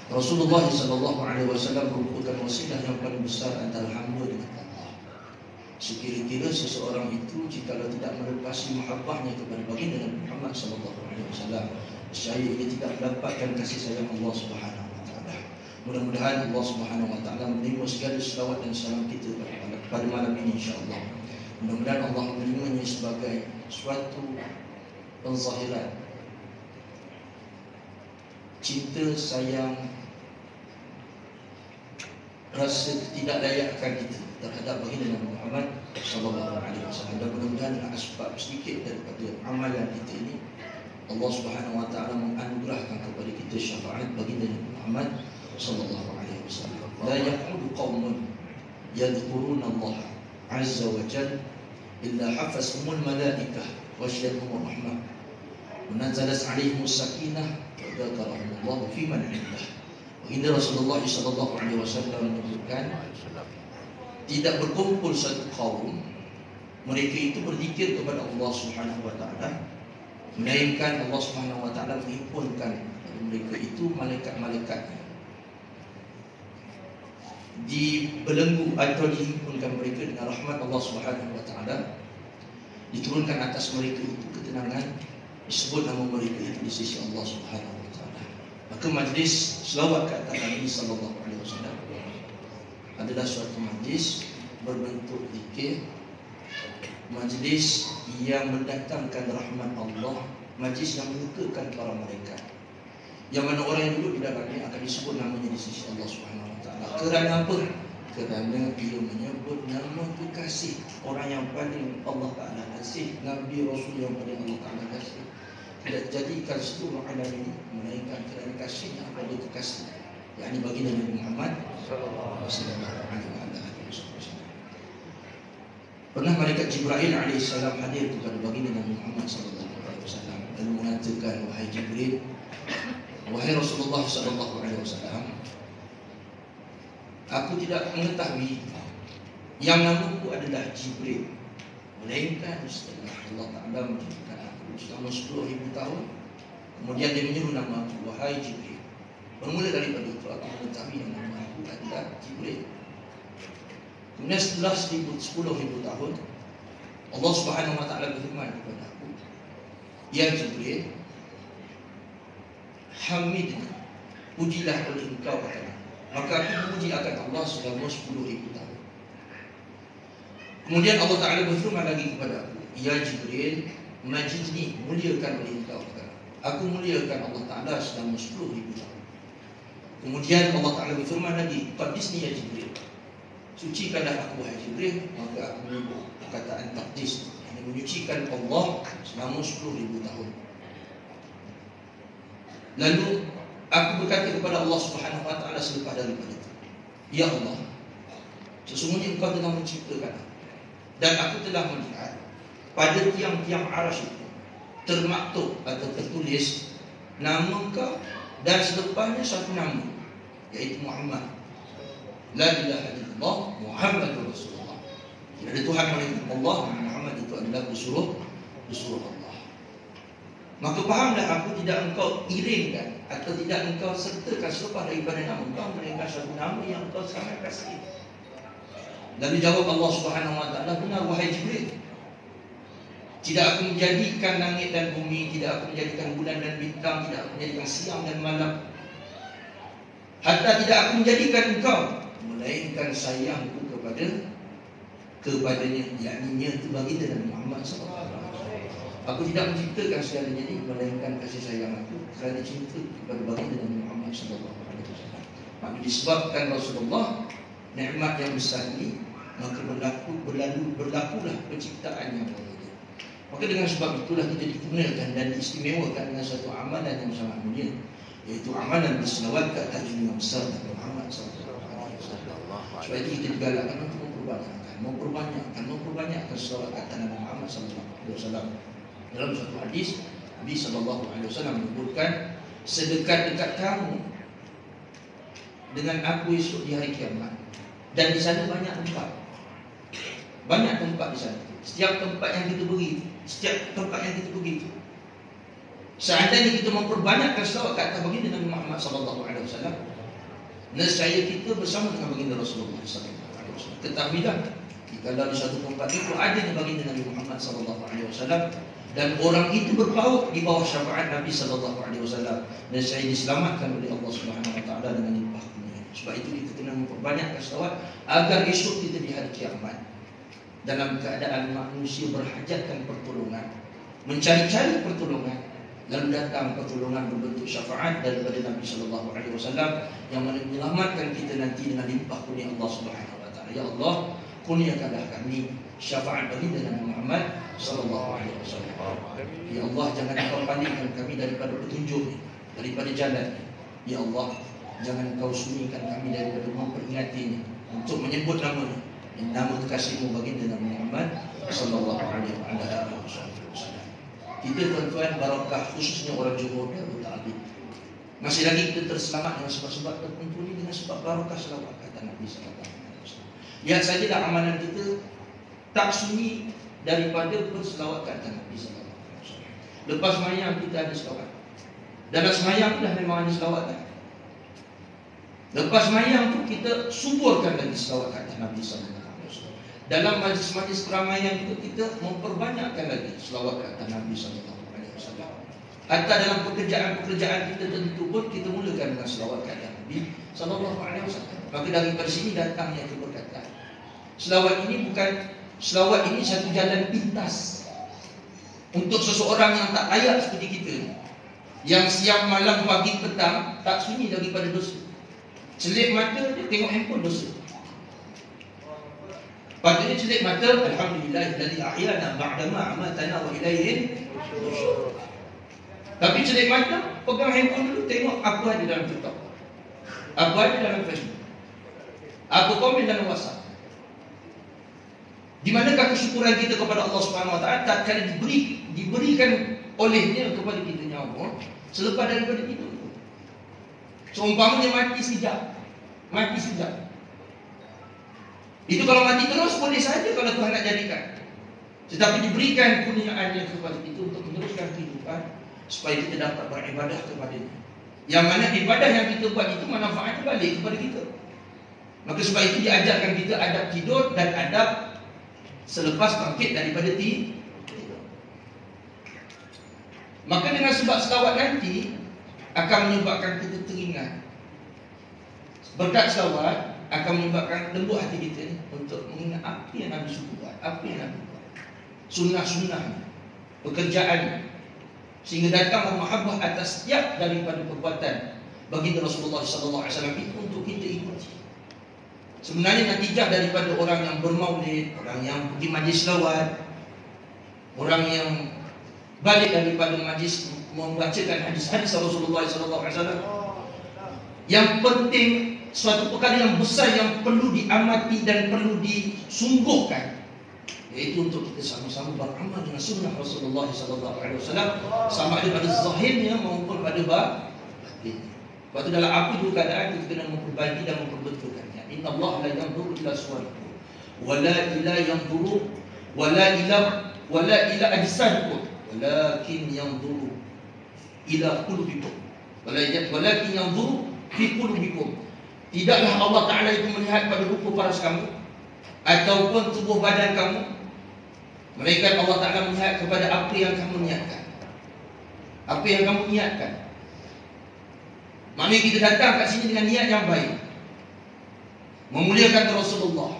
Rasulullah sallallahu alaihi wasallam merupakan wasilah yang paling besar antara hamba dengan Allah. Sekira-kira seseorang itu jikalau tidak melepasi mahabbahnya kepada baginda Nabi Muhammad sallallahu alaihi wasallam, nescaya ia tidak mendapatkan kasih sayang Allah Subhanahu wa taala. Mudah-mudahan Allah Subhanahu wa taala menerima segala selawat dan salam kita pada malam ini insya-Allah. Mudah-mudahan Allah menerimanya sebagai suatu penzahiran cinta sayang, rasa tidak layakkan kita terhadap baginda Nabi Muhammad sallallahu alaihi wasallam. Dan mudah-mudahan dengan asbab sedikit daripada amalan kita ini, Allah Subhanahu wa taala menganugerahkan kepada kita syafaat baginda Nabi Muhammad sallallahu alaihi wasallam. La yaqudu qaumun yadhkuruna Allah azza wa jalla illa hafazhumul malaikah wa syahidhumur rahmah wa nazalat alaihimus sakinah wa dzakarahumullah fi man 'indah. Baginda Rasulullah sallallahu alaihi wasallam menyebutkan tidak berkumpul satu kaum mereka itu berzikir kepada Allah Subhanahu wa taala melainkan Allah Subhanahu wa taala menghimpunkan mereka itu malaikat-malaikatnya, dibelenggu atau dihimpunkan mereka dengan rahmat Allah Subhanahu wa taala, diturunkan atas mereka itu ketenangan, disebut nama mereka itu di sisi Allah Subhanahu wa taala. Maka majlis selawat ke atas Nabi sallallahu alaihi wasallam adalah suatu majlis berbentuk zikir, majlis yang mendatangkan rahmat Allah, majlis yang menyukakan para malaikat, yang mana orang yang duduk di dalamnya akan disebut namanya di sisi Allah Subhanahu wa taala. Kerana apa? Kerana ia menyebut nama kekasih, orang yang paling Allah Taala kasih, Nabi Rasul yang paling Allah Taala kasih. Tidak jadikan seluruh alam ini melainkan kerana kasihnya kepada kekasih, yakni baginda Nabi Muhammad sallallahu alaihi wasallam. Pernah malaikat Jibril alaihissalam hadir kepada baginda Nabi Muhammad sallallahu alaihi wasallam dan mengatakan, wahai Jibril, wahai Rasulullah sallallahu alaihi wasallam, aku tidak mengetahui yang namaku adalah Jibril, melainkan setelah Allah Ta'ala menjadikan aku selama 10,000 tahun, kemudian dia menyuruh nama aku, wahai Jibril. Bermula daripada itu aku mengetahui yang nama aku adalah Jibril. Kemudian setelah 10,000 tahun, Allah Subhanahu wa taala berfirman kepada aku, ya Jibril, hamidna, pujilah oleh engkau akan aku. Maka aku memuji akan Allah selama 10,000 tahun. Kemudian Allah Ta'ala berfirman lagi kepada aku, ya Jibril, majidni, muliakan oleh engkau akan aku. Aku muliakan Allah Ta'ala selama 10,000 tahun. Kemudian Allah Ta'ala berfirman lagi, qadisni ya Jibril, sucikanlah aku wahai Jibril. Maka aku menyebut perkataan taqdis, yang menyucikan Allah selama 10,000 tahun. Lalu aku berkata kepada Allah Subhanahu wa taala selepas daripada itu, ya Allah, sesungguhnya engkau telah menciptakan aku, dan aku telah melihat pada tiang-tiang arasy itu termaktub atau tertulis nama engkau dan selepasnya satu nama, yaitu Muhammad. La ilaha illallah Muhammadur Rasulullah. Tidak ada Tuhan melainkan Allah, Muhammad itu adalah pesuruh Allah. Maka fahamlah aku tidak engkau iringkan atau tidak engkau sertakan selepas daripada nama engkau, melainkan satu nama yang engkau sangat kasih. Lalu jawab Allah Subhanahu wa taala, benar wahai Jibril. Tidak aku menjadikan langit dan bumi, tidak aku menjadikan bulan dan bintang, tidak aku menjadikan siang dan malam, hatta tidak aku menjadikan engkau, melainkan sayangku kepadanya, yakni itu baginda Nabi Muhammad sallallahu alaihi wasallam. Aku tidak menciptakan segalanya ini melainkan kasih sayang aku kerana cinta kepada baginda Nabi Muhammad sallallahu alaihi wasallam. Maka disebabkan Rasulullah nikmat yang besar ini, maka berlakulah penciptaan yang baru. Maka dengan sebab itulah kita dikenalkan dan diistimewakan dengan satu amalan yang sangat mulia, yaitu amalan berselawat ke atas junjungan besar Nabi Muhammad sallallahu alaihi wasallam. Sebab itu kita digalakkan untuk memperbanyakkan selawat ke atas Nabi Muhammad sallallahu alaihi wasallam. Dalam satu hadis Nabi sallallahu alaihi wasallam menyebutkan, sedekat-dekat kamu dengan aku esok di hari kiamat, dan di sana banyak tempat di sana. Setiap tempat yang kita pergi, seandainya kita memperbanyakkan selawat ke atas baginda Nabi Muhammad sallallahu alaihi wasallam, nescaya kita bersama dengan baginda Rasulullah sallallahu alaihi wasallam. Ketahuilah, kalau di satu tempat itu ada di baginda Nabi Muhammad sallallahu alaihi wasallam, dan orang itu berpaut di bawah syafaat Nabi sallallahu alaihi wasallam, nescaya diselamatkan oleh Allah Subhanahu wa taala dengan limpah kurnia. Sebab itu kita kena memperbanyakkan selawat agar esok kita di hari kiamat dalam keadaan manusia berhajatkan pertolongan, mencari-cari pertolongan, lalu datang pertolongan berbentuk syafaat daripada Nabi sallallahu alaihi wasallam yang menyelamatkan kita nanti dengan limpah kurnia Allah Subhanahu wa taala. Ya Allah, kurniakanlah kami syafaat baginda Nabi Muhammad sallallahu alaihi wasallam. Ya Allah, jangan Engkau palingkan kami daripada petunjuk, daripada jalan. Ya Allah, jangan Engkau sunyikan kami daripada memperingatinya, untuk menyebut namanya, nama kekasihmu baginda Nabi Muhammad sallallahu alaihi wasallam. Kita tuan-tuan barakah, khususnya orang Johor Darul Ta'lim, masih lagi kita terselamat dengan sebab-sebab tertentu ini, dengan sebab barakah selawat kata Nabi sallallahu alaihi wasallam. Lihat sajalah amalan kita tak sunyi daripada berselawat kata Nabi sallallahu alaihi wasallam. Lepas sembahyang kita ada selawat. Dalam sembahyang dah memang ada selawat dah. Lepas sembahyang tu kita suburkan lagi selawat kata Nabi sallallahu alaihi wasallam. Dalam majlis-majlis keramaian itu kita memperbanyakkan lagi selawat ke atas Nabi sallallahu alaihi wasallam. Hatta dalam pekerjaan-pekerjaan kita tentu pun kita mulakan dengan selawat ke atas Nabi sallallahu alaihi wasallam. Maka daripada sini datangnya keberkatan. Selawat ini satu jalan pintas untuk seseorang yang tak layak seperti kita, yang siang malam pagi petang tak sunyi daripada dosa. Celip mata dia tengok handphone dosa. Patutnya celip mata, alhamdulillahilladzi ahyana ba'dama amatana wa ilaihi nusyur. Tapi celip mata, pegang handphone dulu, tengok apa ada dalam TikTok, apa ada dalam Facebook, apa komen dalam WhatsApp. Di manakah kesyukuran kita kepada Allah Subhanahu wa taala tatkala diberikan olehnya kepada kita nyawa selepas daripada itu. Seumpamanya mati sekejap. Itu kalau mati terus boleh saja kalau Tuhan nak jadikan. Tetapi diberikan kurniaannya kepada kita untuk meneruskan kehidupan supaya kita dapat beribadah kepada-Nya. Yang mana ibadah yang kita buat itu manfaatnya balik kepada kita. Maka sebab itu diajarkan kita adab tidur dan adab selepas bangkit daripada tidur. Maka dengan sebab selawat nanti akan menyebabkan kita teringat. Berkat selawat akan menyebabkan lembut hati kita untuk mengingat apa yang Nabi suruh buat, apa yang Nabi buat, sunnah-sunnah, pekerjaan, sehingga datanglah mahabbah atas setiap daripada perbuatan baginda Rasulullah sallallahu alaihi wasallam itu untuk kita ikuti. Sebenarnya natijah daripada orang yang bermaulid, orang yang pergi majlis selawat, orang yang balik daripada majlis membacakan hadis-hadis Rasulullah sallallahu alaihi wasallam, yang penting suatu perkara yang besar yang perlu diamati dan perlu disungguhkan, yaitu untuk kita sama-sama beramal dengan sunnah Rasulullah sallallahu alaihi wasallam, sama ada pada zahirnya maupun pada batin. Sebab itu dalam apa juga keadaan kita kena memperbaiki dan memperbetulkannya. Inna Allah la yanzuru ila suwarikum wala ila yanzuru wala ila ajsadikum walakin yanzuru ila qulubikum walakin yanzuru fi qulubikum. Tidaklah Allah Ta'ala itu melihat pada rupa paras kamu ataupun tubuh badan kamu, melainkan Allah Ta'ala melihat kepada apa yang kamu niatkan. Apa yang kamu niatkan. Maknanya kita datang kat sini dengan niat yang baik, memuliakan Rasulullah,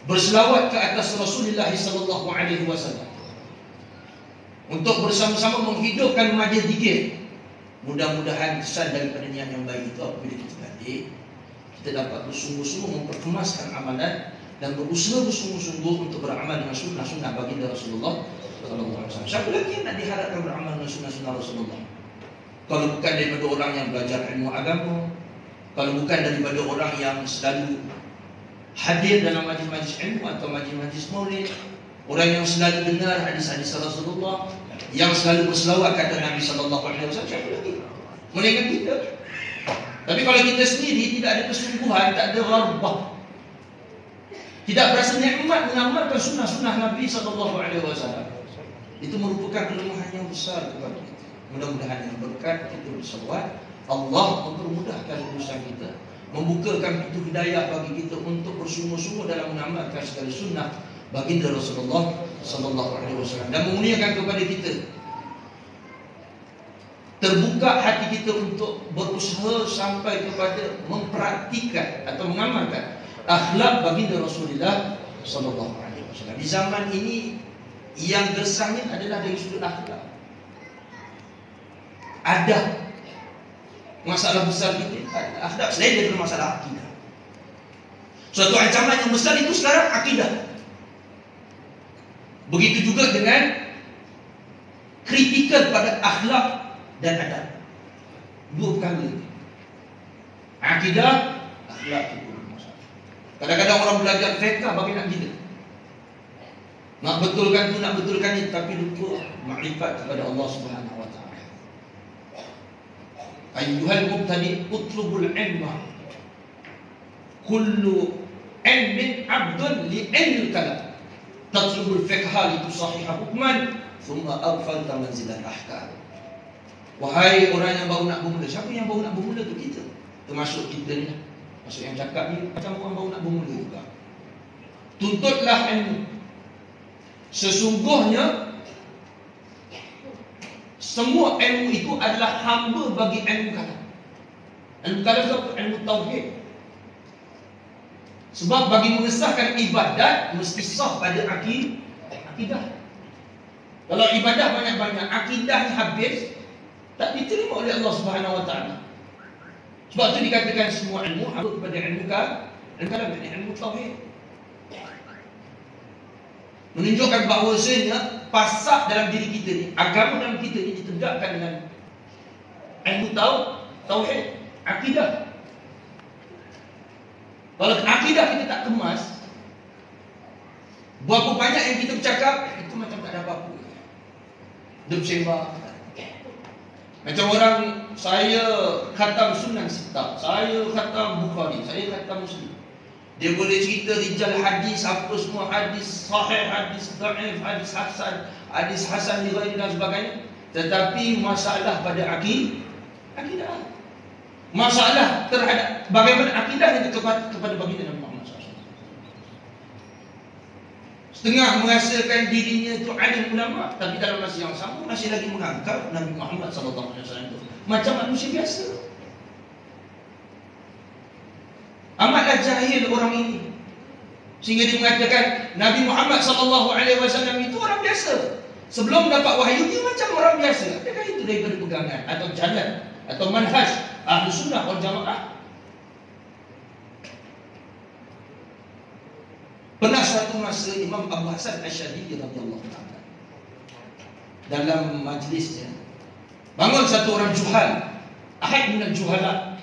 berselawat ke atas Rasulullah sallallahu alaihi wasallam, untuk bersama-sama menghidupkan majlis zikir. Mudah-mudahan kesan daripada niat yang baik itu apabila kita balik, kita dapat bersungguh-sungguh memperkemaskan amalan dan berusaha bersungguh-sungguh untuk beramal dengan sunnah-sunnah baginda Rasulullah sallallahu alaihi wasallam. Siapa lagi yang nak diharapkan beramal dengan sunnah-sunnah Rasulullah? Kalau bukan daripada orang yang belajar ilmu agama, kalau bukan daripada orang yang selalu hadir dalam majlis-majlis ilmu atau majlis-majlis maulid, orang yang selalu dengar hadis-hadis Rasulullah, yang selalu berselawat kata Nabi sallallahu alaihi wasallam, siapa lagi? Melainkan kita. Tapi kalau kita sendiri tidak ada kesungguhan, tak ada gharbah, tidak berasa nikmat mengamalkan sunnah-sunnah Nabi sallallahu alaihi wasallam, itu merupakan kelemahan yang besar kepada kita. Mudah-mudahan dengan berkat kita berselawat, Allah mempermudahkan urusan kita, membukakan pintu hidayah bagi kita untuk bersungguh-sungguh dalam mengamalkan segala sunnah baginda Rasulullah sallallahu alaihi wasallam, dan memurniakan kepada kita, terbuka hati kita untuk berusaha sampai kepada mempraktikkan atau mengamalkan akhlak baginda Rasulullah sallallahu alaihi wasallam. Di zaman ini yang gersangnya adalah dari sudut akhlak. Ada masalah besar kita akhlak selain daripada masalah akidah. Suatu ancaman yang besar itu sekarang akidah. Begitu juga dengan kritikal pada akhlak dan adab. Dua perkara ini. Akidah, akhlak itu masalah. Kadang-kadang orang belajar fiqh bagi nak gila. Nak betulkan tu, nak betulkan ni, tapi lupa makrifat kepada Allah Subhanahu wa taala. Ayyuhal mubtadi utlubul ilma. Kullu ilmin abdun li ilmil kalam. Tatlubul fiqha li tusahiha hukman, thumma aghfalta manzilan ahkam. Wahai orang yang baru nak bermula. Siapa yang baru nak bermula tu? Kita. Termasuk kita ni. Maksud yang cakap ni macam orang baru nak bermula juga. Tuntutlah ilmu. Sesungguhnya semua ilmu itu adalah hamba bagi ilmu kalam. Ilmu kalam itu ilmu tauhid. Sebab bagi mengesahkan ibadat mesti sah pada akidah. Kalau ibadah banyak-banyak, akidah habis, tak diterima oleh Allah Subhanahu wa taala. Sebab itu dikatakan semua ilmu harus kepada ilmu kalam, ilmu tauhid. Menunjukkan bahawasanya pasak dalam diri kita ni, agama dalam kita ni ditegakkan dengan ilmu tauhid, akidah. Kalau akidah kita tak kemas, berapa banyak yang kita bercakap itu macam tak ada apa-apa. Dia bersembah. Macam orang, saya khatam Sunan Sittah, saya khatam Bukhari, saya khatam Muslim. Dia boleh cerita rijal hadis, apa semua hadis sahih, hadis dhaif, hadis hasan li ghairi dan sebagainya. Tetapi masalah pada akidah. Masalah terhadap bagaimana akidah itu kepada baginda Nabi Muhammad SAW. Setengah merasakan dirinya itu alim ulama, tapi dalam masa yang sama masih lagi menganggap Nabi Muhammad SAW itu macam manusia biasa. Amatlah jahil orang ini, sehingga dia mengatakan Nabi Muhammad SAW itu orang biasa. Sebelum dapat wahyu dia macam orang biasa. Adakah itu daripada pegangan atau jalan atau manhaj Ahlu Sunnah wal Jamaah? Pernah suatu masa Imam Abu Hasan Asy'ari radhiyallahu ta'ala dalam majlisnya bangun satu orang juhal, ahad minal juhala,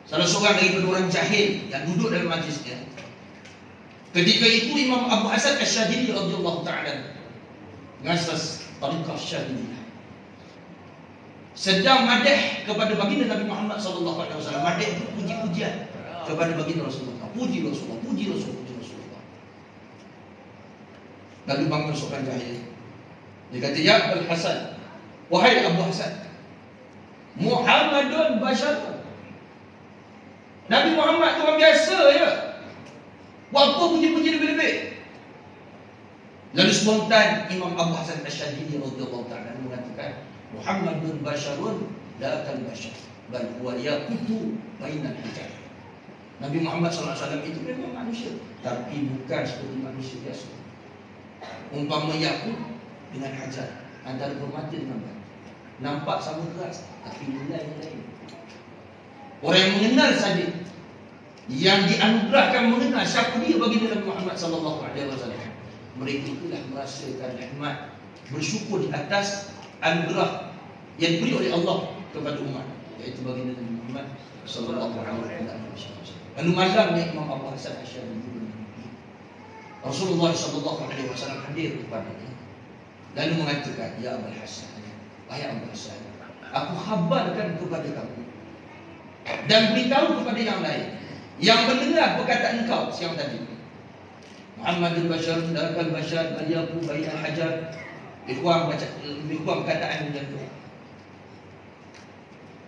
salah seorang daripada orang jahil yang duduk dalam majlisnya. Ketika itu Imam Abu Hasan Asy'ari radhiyallahu ta'ala ngasas tariqah Syadiliyah sedang madih kepada baginda Nabi Muhammad sallallahu alaihi wasallam. Madih itu puji-pujian kepada baginda Rasulullah. Puji Rasulullah, puji Rasulullah. Lalu bangun seorang jahil. Dia kata, "Ya Abul Hasan, wahai Abu Hasan, Muhammadun basyarun." Nabi Muhammad tu orang biasa je. Buat apa puji-puji lebih-lebih? Lalu spontan Imam Abu Hasan Asy'ari radhiyallahu ta'ala mengatakan, Muhammadun basyarun la kal basyar bal huwa yaqutu bainal hijab. Nabi Muhammad SAW itu memang manusia, tapi bukan seperti manusia biasa. Umpama yakut dengan hajar, antara permata dengan batu. Nampak sama keras, tapi nilai yang lain. Orang yang mengenal saja yang dianugerahkan mengenal siapa dia baginda Nabi Muhammad sallallahu alaihi wasallam. Mereka itulah merasakan nikmat bersyukur di atas anugerah yang diberi oleh Allah kepada umat, iaitu baginda Nabi Muhammad sallallahu alaihi wasallam. Lalu malamnya Imam Abu Hasan Asy'ari Rasulullah sallallahu alaihi wasallam hadir kepadanya lalu mengatakan, ya Abul Hasan, wahai Abul Hasan, aku khabarkan kepada kamu dan beritahu kepada yang lain yang mendengar perkataan engkau siang tadi, Muhammadul Bashar, Darakal Bashar, Baliyaku, Bainal Hajar, ikhwan perkataan macam tu.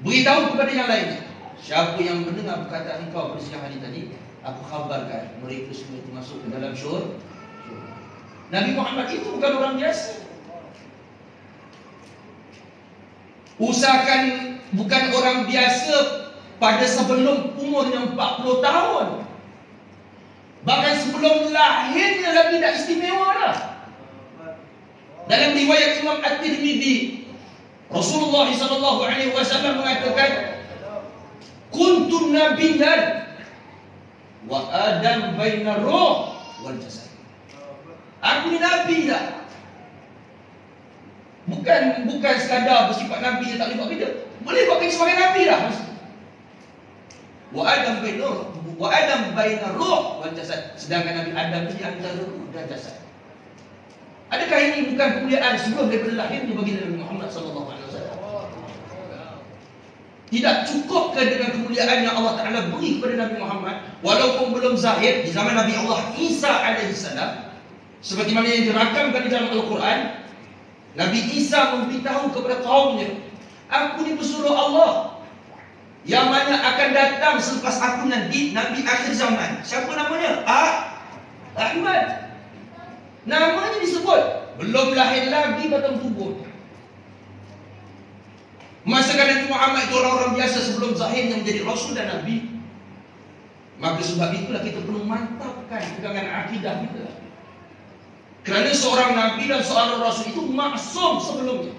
Beritahu kepada yang lain, siapa yang mendengar perkataan engkau pada siang hari tadi, aku khabarkan mereka semua itu masuk ke dalam syurga. Nabi Muhammad itu bukan orang biasa. Usahakan bukan orang biasa pada sebelum umurnya 40 tahun. Bahkan sebelum lahirnya lagi dah istimewa dah. Dalam riwayat Imam At-Tirmidzi, Rasulullah sallallahu alaihi wasallam mengatakan, "Kuntu nabiyyan wa Adam baina ruh wal jasad." Aku ni nabi dah. Bukan sekadar bersifat nabi je tak boleh buat kerja. Boleh buat kerja sebagai nabi dah. Wa Adam baina ruh wal jasad. Sedangkan Nabi Adam ni antara ruh dan jasad. Adakah ini bukan kemuliaan sebelum daripada lahirnya baginda Nabi Muhammad sallallahu alaihi wasallam? Tidak cukup ke dengan kemuliaan yang Allah Taala beri kepada Nabi Muhammad walaupun belum zahir di zaman Nabi Allah Isa alaihi salam, sebagaimana yang dirakamkan di dalam Al-Quran, Nabi Isa memberitahu kepada kaumnya, aku ni pesuruh Allah yang mana akan datang selepas aku nanti, Nabi akhir zaman. Siapa namanya? Ahmad. Namanya disebut, belum lahir lagi batang tubuh. Masakan Nabi Muhammad itu orang-orang biasa sebelum zahirnya menjadi Rasul dan Nabi. Maka sebab itulah kita perlu mantapkan pegangan akidah kita. Kerana seorang Nabi dan seorang Rasul itu maksum sebelumnya.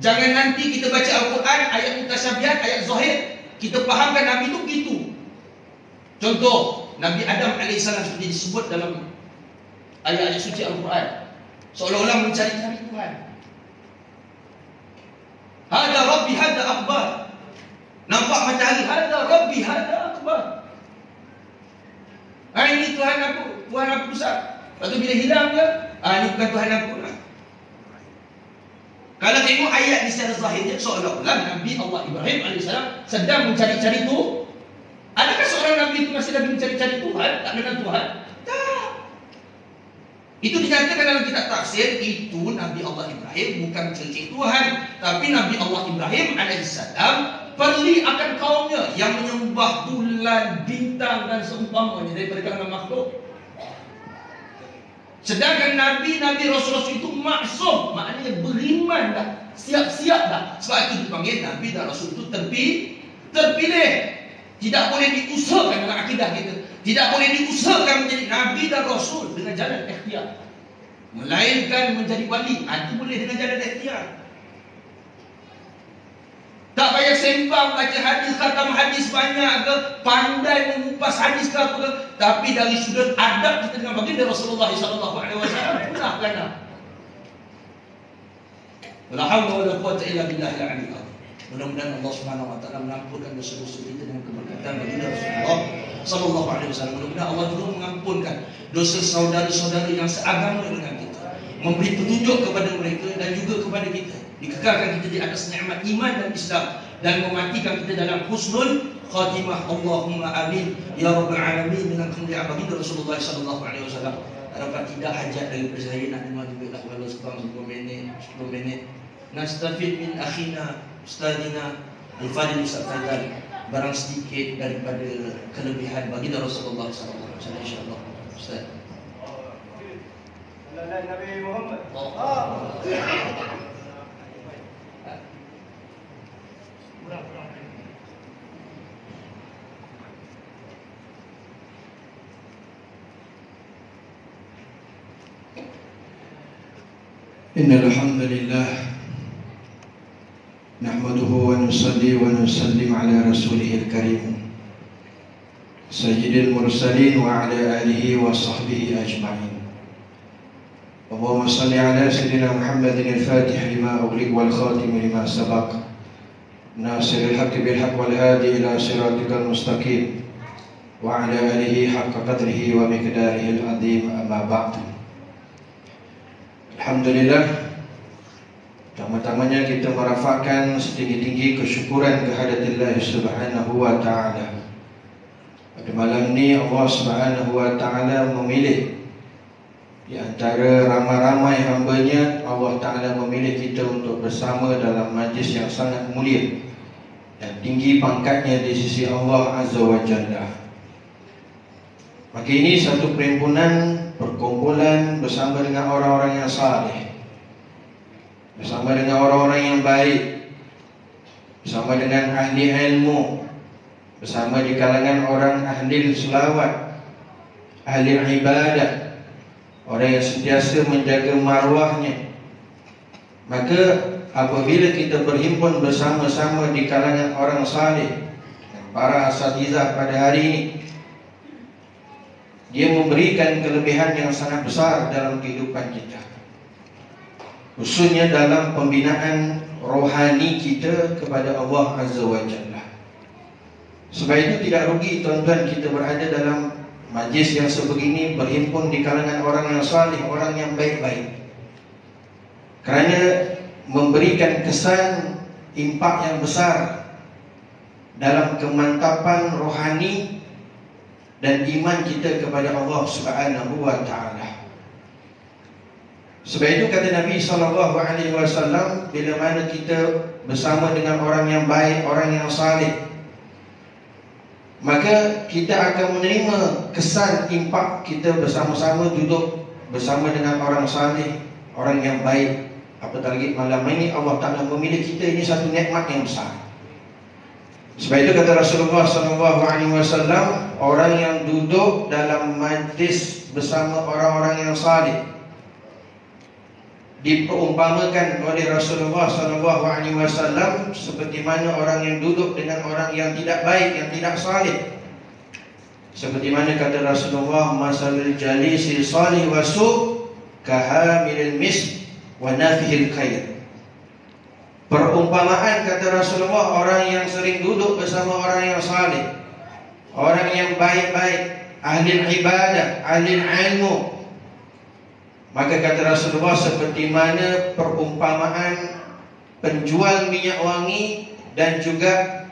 Jangan nanti kita baca Al-Quran, ayat mutasyabihat, ayat zahir, kita fahamkan Nabi itu begitu. Contoh, Nabi Adam AS seperti disebut dalam ayat-ayat suci Al-Quran, seolah-olah mencari-cari Tuhan. Hada Rabbi, hada akbar. Nampak matahari, hada Rabbi, hada akbar. Ini Tuhan aku besar. Lepas tu bila hilang dia, ini bukan Tuhan aku lah. Kalau tengok ayat di secara zahirnya, seolah-olah Nabi Allah Ibrahim AS sedang mencari-cari tu. Adakah seorang Nabi itu masih lagi mencari-cari Tuhan? Tak kenal Tuhan? Tak. Itu dinyatakan dalam kitab tafsir, itu Nabi Allah Ibrahim bukan mencari Tuhan, tapi Nabi Allah Ibrahim AS perli akan kaumnya yang menyembah bulan, bintang dan seumpamanya daripada kalangan makhluk. Sedangkan Nabi Rasul-Rasul itu maksum, maknanya beriman dah, siap-siap dah. Sebab itu dipanggil Nabi dan Rasul itu terpilih. Tidak boleh diusahakan dalam akidah kita. Tidak boleh diusahakan menjadi Nabi dan Rasul dengan jalan ikhtiar, melainkan menjadi wali, itu boleh dengan jalan ikhtiar. Tak payah sembang baca hadis, khatam hadis banyak ke, pandai mengupas hadis ke apa ke, tapi dari sudut adab kita dengan baginda Rasulullah sallallahu alaihi wasallam punahkan. La haula wala quwwata illa billahil aliyyil azim. Mudah-mudahan Allah Subhanahu wa taala mengampunkan dosa-dosa kita dengan keberkatan baginda Rasulullah sallallahu alaihi wasallam. Mudah-mudahan Allah juga mengampunkan dosa saudara-saudara yang seagama dengan kita, memberi petunjuk kepada mereka dan juga kepada kita, dikekalkan kita di atas nikmat iman dan Islam, dan mematikan kita dalam husnul khatimah. Allahumma amin ya rabbal alamin. Dengan kemuliaan baginda Rasulullah sallallahu alaihi wasallam, harapan tidak hajat daripada saya nak mengucapkan walau sekurang 10 minit. Nastafid min akhina ustadina al-fadil Ustaz Faizal barang sedikit daripada kelebihan baginda Rasulullah sallallahu alaihi wasallam, insyaallah. Ustaz. Nabi Muhammad. Innal hamdalillah nahmaduhu wa nusalli wa nusallim ala rasulihil karim sayyidil mursalin wa ala alihi wa sahbihi ajma'in. Allahumma salli ala sayyidina Muhammadin al-fatih lima ughliq wal khatim lima sabaq nasiril haqqi bil haqq wal hadi ila siratikal mustaqim wa ala alihi haqqa qadrihi wa miqdarihi al-azim, amma ba'du. Alhamdulillah, pertama-tamanya kita merafakkan setinggi-tinggi kesyukuran kehadirat Subhanahu wa ta'ala. Pada malam ni Allah Subhanahu wa ta'ala memilih di antara ramai-ramai hamba-Nya, Allah Ta'ala memilih kita untuk bersama dalam majlis yang sangat mulia dan tinggi pangkatnya di sisi Allah Azza wa Jalla. Maka ini satu perhimpunan, perkumpulan bersama dengan orang-orang yang saleh, bersama dengan orang-orang yang baik, bersama dengan ahli ilmu, bersama di kalangan orang ahli selawat, ahli ibadah, orang yang sentiasa menjaga maruahnya. Maka apabila kita berhimpun bersama-sama di kalangan orang saleh, para asatizah pada hari ini, dia memberikan kelebihan yang sangat besar dalam kehidupan kita, khususnya dalam pembinaan rohani kita kepada Allah Azza wa Jalla. Sebab itu tidak rugi tuan-tuan kita berada dalam majlis yang sebegini, berhimpun di kalangan orang yang salih, orang yang baik-baik, kerana memberikan kesan impak yang besar dalam kemantapan rohani dan iman kita kepada Allah Subhanahu wa ta'ala. Sebab itu kata Nabi SAW, bila mana kita bersama dengan orang yang baik, orang yang salih, maka kita akan menerima kesan impak kita bersama-sama duduk bersama dengan orang saleh, orang yang baik. Apatah lagi malam ini Allah Ta'ala memilih kita, ini satu nikmat yang besar. Sebab itu kata Rasulullah SAW, orang yang duduk dalam majlis bersama orang-orang yang saleh diperumpamakan oleh Rasulullah SAW seperti mana orang yang duduk dengan orang yang tidak baik, yang tidak saleh. Seperti mana kata Rasulullah, masalul jalisi salih wa su' kahamilil misk wa nafihil khair. Perumpamaan kata Rasulullah, orang yang sering duduk bersama orang yang saleh, orang yang baik-baik, ahli ibadah, ahli ilmu, maka kata Rasulullah seperti mana perumpamaan penjual minyak wangi dan juga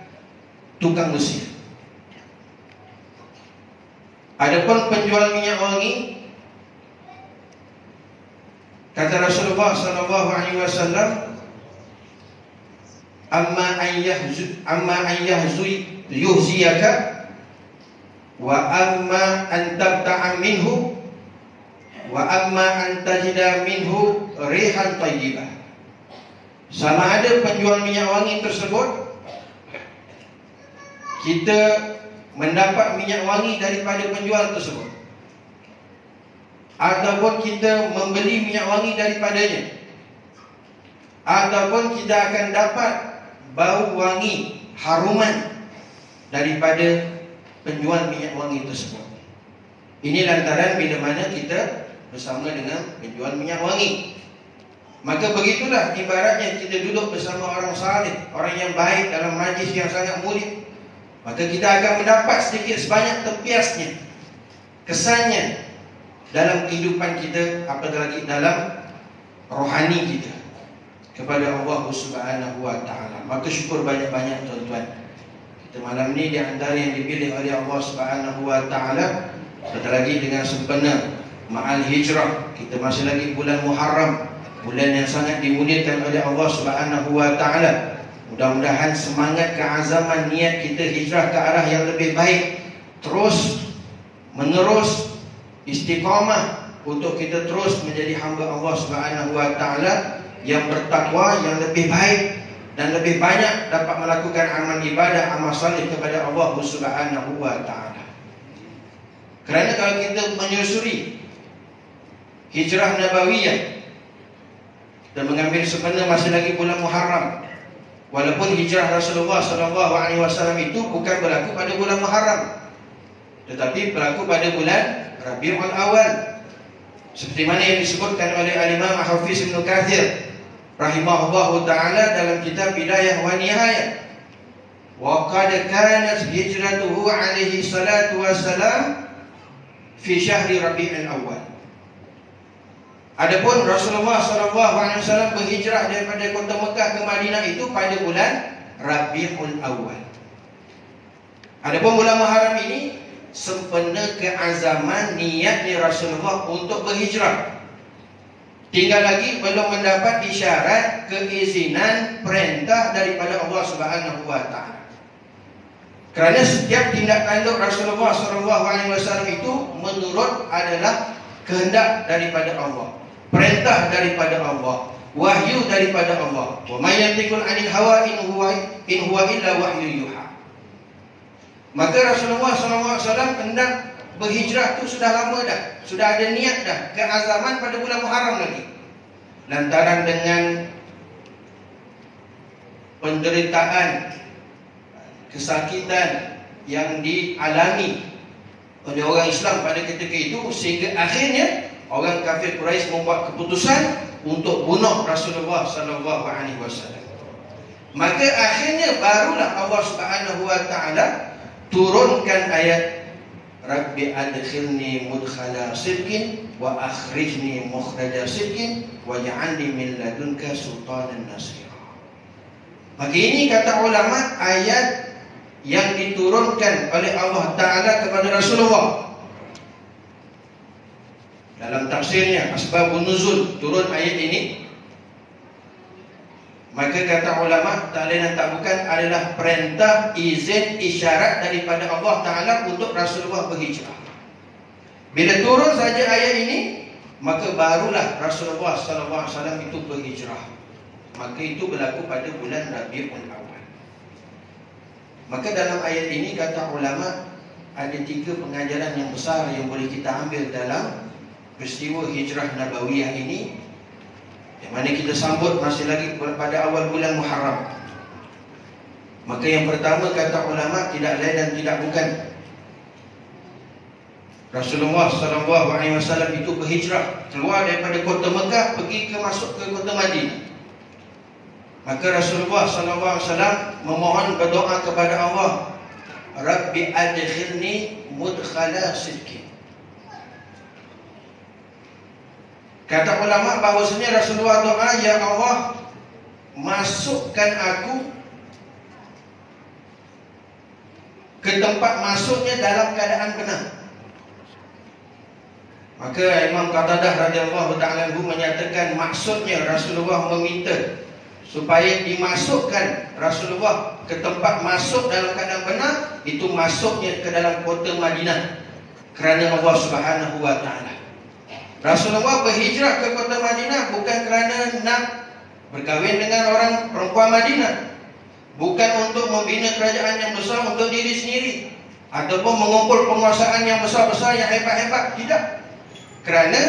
tukang besi. Adapun penjual minyak wangi, kata Rasulullah SAW, amma an yuhziyaka wa amma an tabta'a minhu wa amma an tajida minhu rihan tayyibah. Sama ada penjual minyak wangi tersebut, kita mendapat minyak wangi daripada penjual tersebut, ataupun kita membeli minyak wangi daripadanya, ataupun kita akan dapat bau wangi, haruman daripada penjual minyak wangi tersebut. Ini lantaran bila mana kita bersama dengan penjual minyak wangi. Maka begitulah ibaratnya kita duduk bersama orang saleh, orang yang baik dalam majlis yang sangat mulia, maka kita akan mendapat sedikit sebanyak tempiasnya, kesannya dalam kehidupan kita, apatah lagi dalam rohani kita kepada Allah Subhanahu wa ta'ala. Maka syukur banyak-banyak tuan-tuan, kita malam ni di antara yang dipilih oleh Allah Subhanahu wa ta'ala, apatah lagi dengan sempena Ma'al Hijrah, kita masih lagi bulan Muharram, bulan yang sangat dimuliakan oleh Allah Subhanahu wa ta'ala. Mudah-mudahan semangat keazaman niat kita hijrah ke arah yang lebih baik terus menerus istiqamah untuk kita terus menjadi hamba Allah Subhanahu wa ta'ala yang bertakwa, yang lebih baik dan lebih banyak dapat melakukan amal ibadah, amal salih kepada Allah Subhanahu wa ta'ala. Kerana kalau kita menyusuri hijrah Nabawiyah dan mengambil sebenarnya masih lagi bulan Muharram, walaupun hijrah Rasulullah SAW itu bukan berlaku pada bulan Muharram, tetapi berlaku pada bulan Rabiul Awal. Seperti mana yang disebutkan oleh Al-Imam Hafiz Ibn Kathir rahimahullahu ta'ala dalam kitab Bidayah wa Nihayah. Wa qad kanat hijratuhu alaihi salatu wassalam fi syahri Rabiul Awal. Adapun Rasulullah SAW berhijrah daripada kota Mekah ke Madinah itu pada bulan Rabiul Awal. Adapun bulan Muharram ini sempena keazaman niatnya Rasulullah untuk berhijrah. Tinggal lagi belum mendapat isyarat keizinan perintah daripada Allah Subhanahu wa taala. Kerana setiap tindak tanduk Rasulullah SAW itu menurut adalah kehendak daripada Allah, perintah daripada Allah, wahyu daripada Allah. Wa may yantiqul 'anil hawa in huwa illa wahyu yuha. Maka Rasulullah SAW hendak berhijrah tu sudah lama dah, sudah ada niat dah, keazaman pada bulan Muharram lagi. Lantaran dengan penderitaan, kesakitan yang dialami oleh orang Islam pada ketika itu, sehingga akhirnya orang kafir Quraisy membuat keputusan untuk bunuh Rasulullah SAW. Maka akhirnya barulah Allah Subhanahu wa taala turunkan ayat Rabbi adkhilni mudkhala sidqin wa akhrijni mukhraja sidqin waj'alni min ladunka sultanan nasira. Maka ini kata ulama ayat yang diturunkan oleh Allah Ta'ala kepada Rasulullah. Dalam tafsirnya Asbabun Nuzul turun ayat ini, maka kata ulama tak lain dan tak bukan adalah perintah, izin, isyarat daripada Allah Ta'ala untuk Rasulullah berhijrah. Bila turun saja ayat ini, maka barulah Rasulullah SAW itu berhijrah. Maka itu berlaku pada bulan Rabiul Awal. Maka dalam ayat ini kata ulama ada 3 pengajaran yang besar yang boleh kita ambil dalam peristiwa hijrah Nabawiyah ini, yang mana kita sambut masih lagi pada awal bulan Muharram. Maka yang pertama kata ulama tidak lain dan tidak bukan, Rasulullah SAW itu berhijrah keluar daripada kota Mekah masuk ke kota Madinah. Maka Rasulullah SAW memohon berdoa kepada Allah, Rabbi adkhilni mudkhala sidqin. Kata ulama bahawasanya Rasulullah doa, ya Allah, masukkan aku ke tempat masuknya dalam keadaan benar. Maka Imam Qatadah radhiyallahu ta'ala anhu menyatakan maksudnya Rasulullah meminta supaya dimasukkan Rasulullah ke tempat masuk dalam keadaan benar, itu masuknya ke dalam kota Madinah kerana Allah Subhanahu wa ta'ala. Rasulullah berhijrah ke kota Madinah bukan kerana nak berkahwin dengan orang perempuan Madinah, bukan untuk membina kerajaan yang besar untuk diri sendiri, ataupun mengumpul penguasaan yang besar-besar yang hebat-hebat. Tidak. Kerana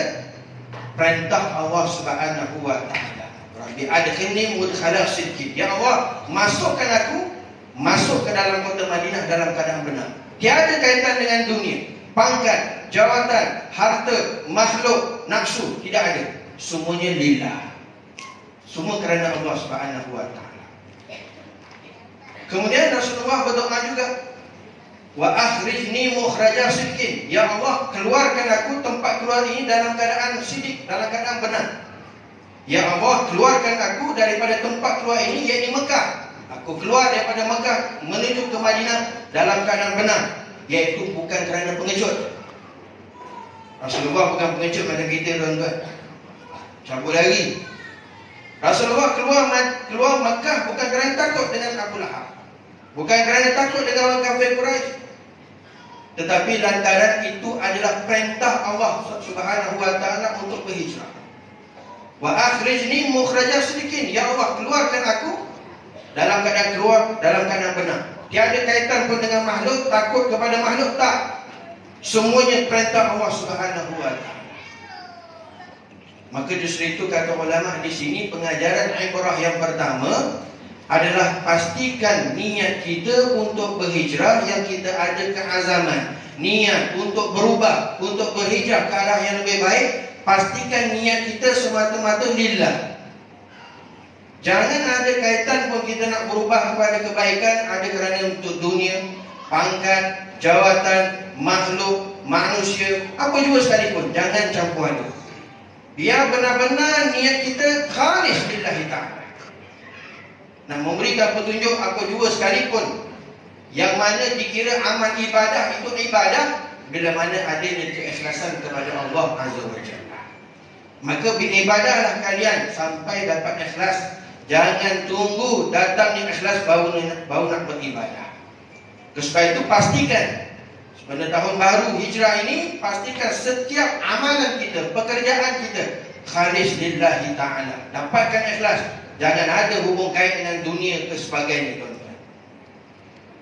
perintah Allah Subhanahu wa ta'ala, Rabbi adkhilni mudkhala sidqin. Ya Allah, masukkan aku masuk ke dalam kota Madinah dalam keadaan benar. Tiada kaitan dengan dunia, pangkat, jawatan, harta, makhluk, nafsu, tidak ada. Semuanya lillah. Semua kerana Allah Subhanahu wa ta'ala. Kemudian Rasulullah berdoa juga, wa akhrijni mukhraja sidqin. Ya Allah, keluarkan aku tempat keluar ini dalam keadaan sidik, dalam keadaan benar. Ya Allah, keluarkan aku daripada tempat keluar ini, iaitu Mekah. Aku keluar daripada Mekah menuju ke Madinah dalam keadaan benar, iaitu bukan kerana pengecut. Rasulullah bukan pengecut macam kita, tuan-tuan, cabut lari. Rasulullah keluar Mekah bukan kerana takut dengan Abu Lahab, bukan kerana takut dengan orang kafir Quraisy, tetapi lantaran itu adalah perintah Allah Subhanahu wa ta'ala untuk berhijrah. Wa akhrijni mukhraja sidqin. Ya Allah, keluarkan aku dalam keadaan keluar dalam keadaan benar. Tiada kaitan pun dengan makhluk, takut kepada makhluk, tak. Semuanya perintah Allah Subhanahu wa ta'ala. Maka justru itu kata ulama di sini, pengajaran ibrah yang pertama adalah pastikan niat kita untuk berhijrah yang kita ada keazaman. niat untuk berubah, untuk berhijrah ke arah yang lebih baik, pastikan niat kita semata-mata lillah. Jangan ada kaitan pun kita nak berubah kepada kebaikan ada kerana untuk dunia, pangkat, jawatan, makhluk, manusia, apa juga sekalipun. Jangan campur aduk. Biar benar-benar niat kita khalis lillahi ta'ala. Nak memberikan petunjuk apa juga sekalipun, yang mana dikira amal ibadah itu ibadah bila mana adanya keikhlasan kepada Allah Azza wa Jalla. Maka beribadahlah kalian sampai dapat ikhlas. Jangan tunggu datangnya ikhlas baru nak beribadah. Sebab itu pastikan pada tahun baru hijrah ini, pastikan setiap amalan kita, pekerjaan kita khalis lillahi ta'ala. Dapatkan ikhlas. Jangan ada hubung kait dengan dunia ke sebagainya, tuan-tuan.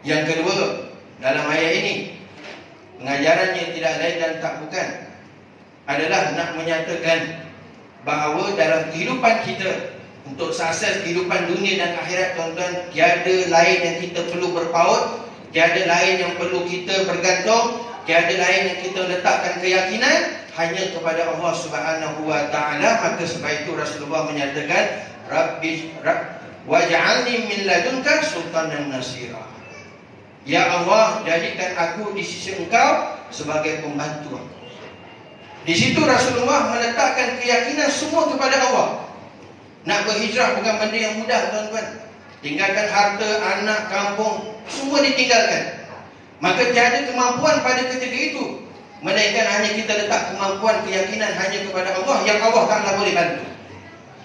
Yang kedua, dalam ayat ini pengajarannya tidak lain dan tak bukan adalah nak menyatakan bahawa dalam kehidupan kita, untuk sukses kehidupan dunia dan akhirat, tuan-tuan, tiada lain yang kita perlu berpaut, tiada lain yang perlu kita bergantung, tiada lain yang kita letakkan keyakinan hanya kepada Allah Subhanahu wa ta'ala. Maka sebab itu Rasulullah menyatakan, Rabbi waj'alni min ladunka sultanan nasira. Ya Allah, jadikan aku di sisi Engkau sebagai pembantu. Di situ Rasulullah meletakkan keyakinan semua kepada Allah. Nak berhijrah bukan benda yang mudah, tuan-tuan. Tinggalkan harta, anak, kampung, semua ditinggalkan. Maka tiada kemampuan pada ketika itu, melainkan hanya kita letak kemampuan, keyakinan hanya kepada Allah, yang Allah Ta'ala boleh bantu.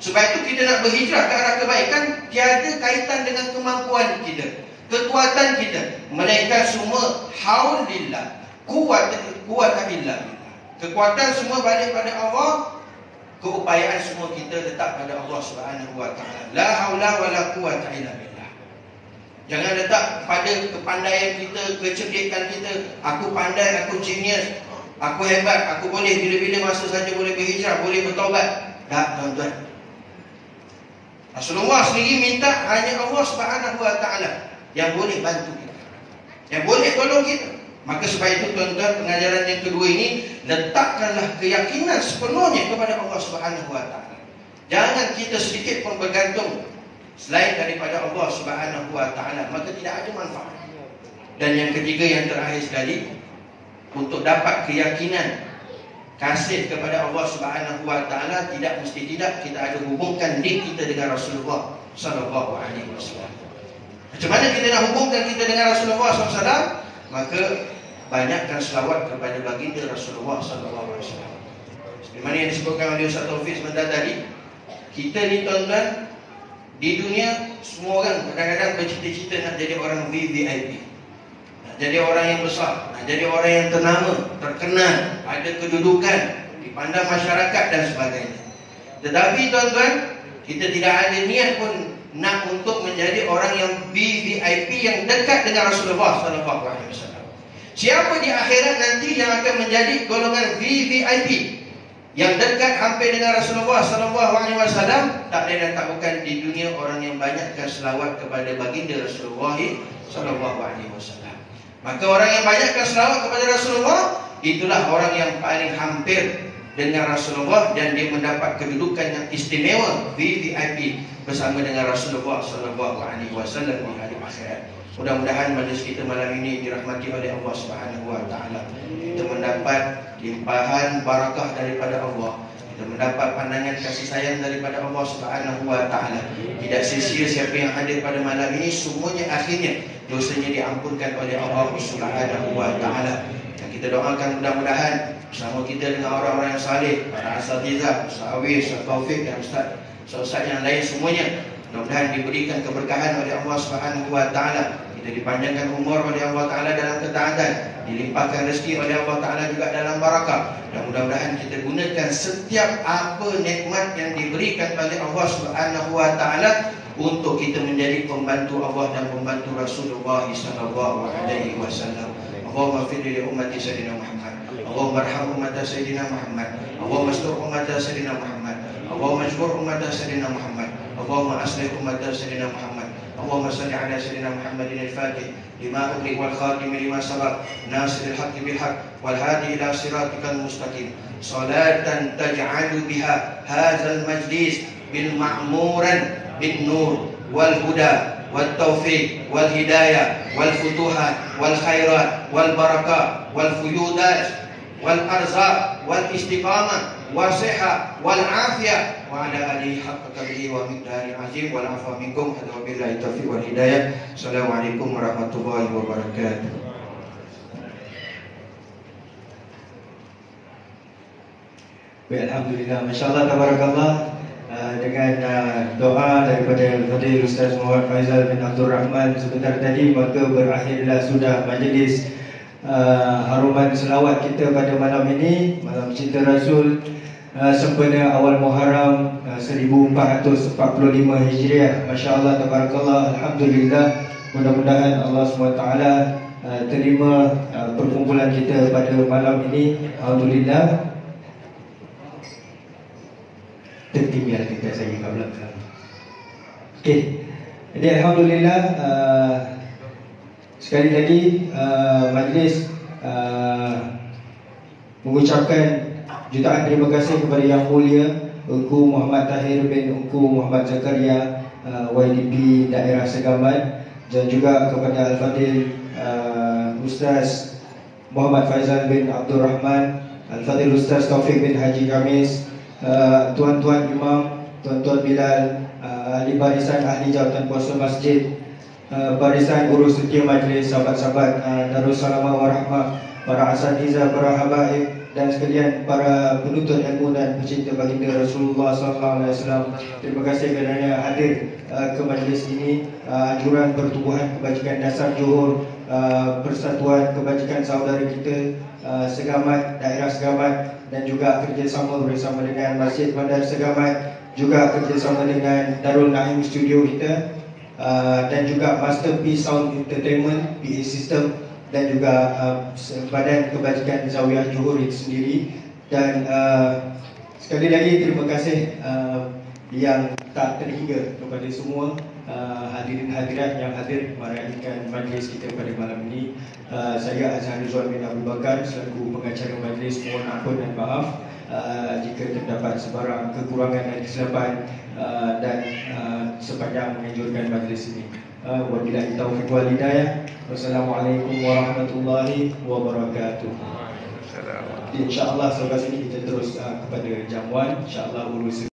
Sebab itu kita nak berhijrah ke arah kebaikan, tiada kaitan dengan kemampuan kita, kekuatan kita, melainkan semua haulillah, kuwata illa billah. Kekuatan semua balik pada Allah, keupayaan semua kita letak pada Allah Subhanahu wa ta'ala. La haula wala quwata illa billah. Jangan letak pada kepandaian kita, kecerdikan kita. Aku pandai, aku genius, aku hebat, aku boleh bila-bila masa saja boleh berhijrah, boleh bertaubat. Tak, tuan-tuan. Rasulullah sendiri minta hanya Allah Subhanahu wa ta'ala yang boleh bantu kita, yang boleh tolong kita. Maka sebab itu, tuan-tuan, pengajaran yang kedua ini, letakkanlah keyakinan sepenuhnya kepada Allah Subhanahu wa ta'ala. Jangan kita sedikit pun bergantung selain daripada Allah Subhanahu wa ta'ala, maka tidak ada manfaat. Dan yang ketiga, yang terakhir sekali, untuk dapat keyakinan kasih kepada Allah Subhanahu wa ta'ala, tidak mesti tidak kita ada hubungkan link kita dengan Rasulullah sallallahu alaihi wasallam. Macam mana kita nak hubungkan kita dengan Rasulullah SAW? Maka banyakkan selawat kepada baginda Rasulullah sallallahu alaihi wasallam. Seperti mana yang disebutkan oleh Ustaz Taufik sebentar tadi, kita ni, tuan-tuan, di dunia semua orang kadang-kadang bercita-cita nak jadi orang VVIP, nak jadi orang yang besar, nak jadi orang yang ternama, terkenal, ada kedudukan, dipandang masyarakat dan sebagainya. Tetapi, tuan-tuan, kita tidak ada niat pun nak untuk menjadi orang yang VVIP yang dekat dengan Rasulullah sallallahu alaihi wasallam. Siapa di akhirat nanti yang akan menjadi golongan VVIP yang dekat hampir dengan Rasulullah sallallahu alaihi wasallam? Tak lain dan tak bukan di dunia orang yang banyakkan selawat kepada baginda Rasulullah sallallahu alaihi wasallam. Maka orang yang banyakkan selawat kepada Rasulullah, itulah orang yang paling hampir dengan Rasulullah dan dia mendapat kedudukan yang istimewa VVIP bersama dengan Rasulullah sallallahu alaihi wasallam di hari akhirat. Mudah-mudahan majlis kita malam ini dirahmati oleh Allah Subhanahu wa taala. Kita mendapat limpahan barakah daripada Allah. Kita mendapat pandangan kasih sayang daripada Allah Subhanahu wa taala. Tidak sia-sia siapa yang hadir pada malam ini, semuanya akhirnya dosanya diampunkan oleh Allah Subhanahu wa taala. Dan kita doakan mudah-mudahan bersama kita dengan orang-orang yang saleh, para asatizah, Ustaz Awis, Ustaz Taufik dan Ustaz yang lain semuanya, mudah-mudahan diberikan keberkahan oleh Allah Subhanahu wa taala. Kita dipanjangkan umur oleh Allah Ta'ala dalam ketaatan, dilimpahkan rezeki oleh Allah Ta'ala juga dalam barakah. Dan mudah-mudahan kita gunakan setiap apa nikmat yang diberikan oleh Allah Subhanahu wa ta'ala untuk kita menjadi pembantu Allah dan pembantu Rasulullah sallallahu alaihi wasallam. Allahumma fir li ummati sayyidina Muhammad, Allahumma arham ummata sayyidina Muhammad, Allahumma astur ummata sayyidina Muhammad, Allahumma ajbur ummata sayyidina Muhammad, Allahumma aslih ummata sayyidina Muhammad. اللهم صل على سيدنا محمد الفاتح لما أغلق والخاتم لما سبق ناصر الحق بالحق والهادي إلى صراطك المستقيم صلاة تجعل بها هذا المجلس بالمعمورا بالنور والهدى والتوفيق والهداية والفتوحات والخيرات والبركات والفيوضات والأرزاق والاستقامة والصحة والعافية وعلى آله حق قدره ومقداره العظيم والعفو منكم وبالله التوفيق والهداية. السلام عليكم ورحمة الله وبركاته. Baik, Alhamdulillah, Masya Allah, Tabarakallah. Dengan doa daripada Fadil Ustaz Muhammad Faizal bin Abdul Rahman sebentar tadi, maka berakhirlah sudah majlis haruman selawat kita pada malam ini, malam cinta Rasul, sempena awal Muharram 1445 Hijriah. Masya Allah, Tabarakallah, Alhamdulillah. Mudah-mudahan Allah SWT terima perkumpulan kita pada malam ini. Alhamdulillah. Tertinggal kita saya kat belakang. Okey. Jadi Alhamdulillah, sekali lagi majlis mengucapkan jutaan terima kasih kepada Yang Mulia Engku Muhammad Tahir bin Engku Muhammad Zakaria, YDP Daerah Segamat, dan juga kepada Al-Fadil Ustaz Muhammad Faizal bin Abdul Rahman, Al-Fadil Ustaz Taufik bin Haji Kamis, tuan-tuan imam, tuan-tuan Bilal, ahli barisan ahli jawatan kuasa masjid, barisan urus setia majlis, sahabat-sahabat Darussalamah Warahmah, para asatiza, para habaib, dan sekalian para penuntut ilmu dan pecinta baginda Rasulullah SAW. Terima kasih kerana hadir ke majlis ini. Anjuran pertubuhan kebajikan dasar Johor, persatuan kebajikan saudara kita Segamat, daerah Segamat, dan juga kerjasama bersama dengan Masjid Bandar Segamat, juga kerjasama dengan Darul Naim Studio kita, dan juga Masterpiece Sound Entertainment PA System, dan juga Badan Kebajikan Zawiyah Johor itu sendiri. Dan sekali lagi terima kasih yang tak terhingga kepada semua hadirin hadirat yang hadir meraihkan majlis kita pada malam ini. Saya Azhar Rizwan bin Abu Bakar selaku pengacara majlis, mohon ampun dan maaf jika terdapat sebarang kekurangan dan kesilapan dan sepanjang menganjurkan majlis ini. Wabillahi taufiq wal hidayah. Wassalamualaikum warahmatullahi wabarakatuh. InsyaAllah selepas ini kita terus kepada jamuan. InsyaAllah urus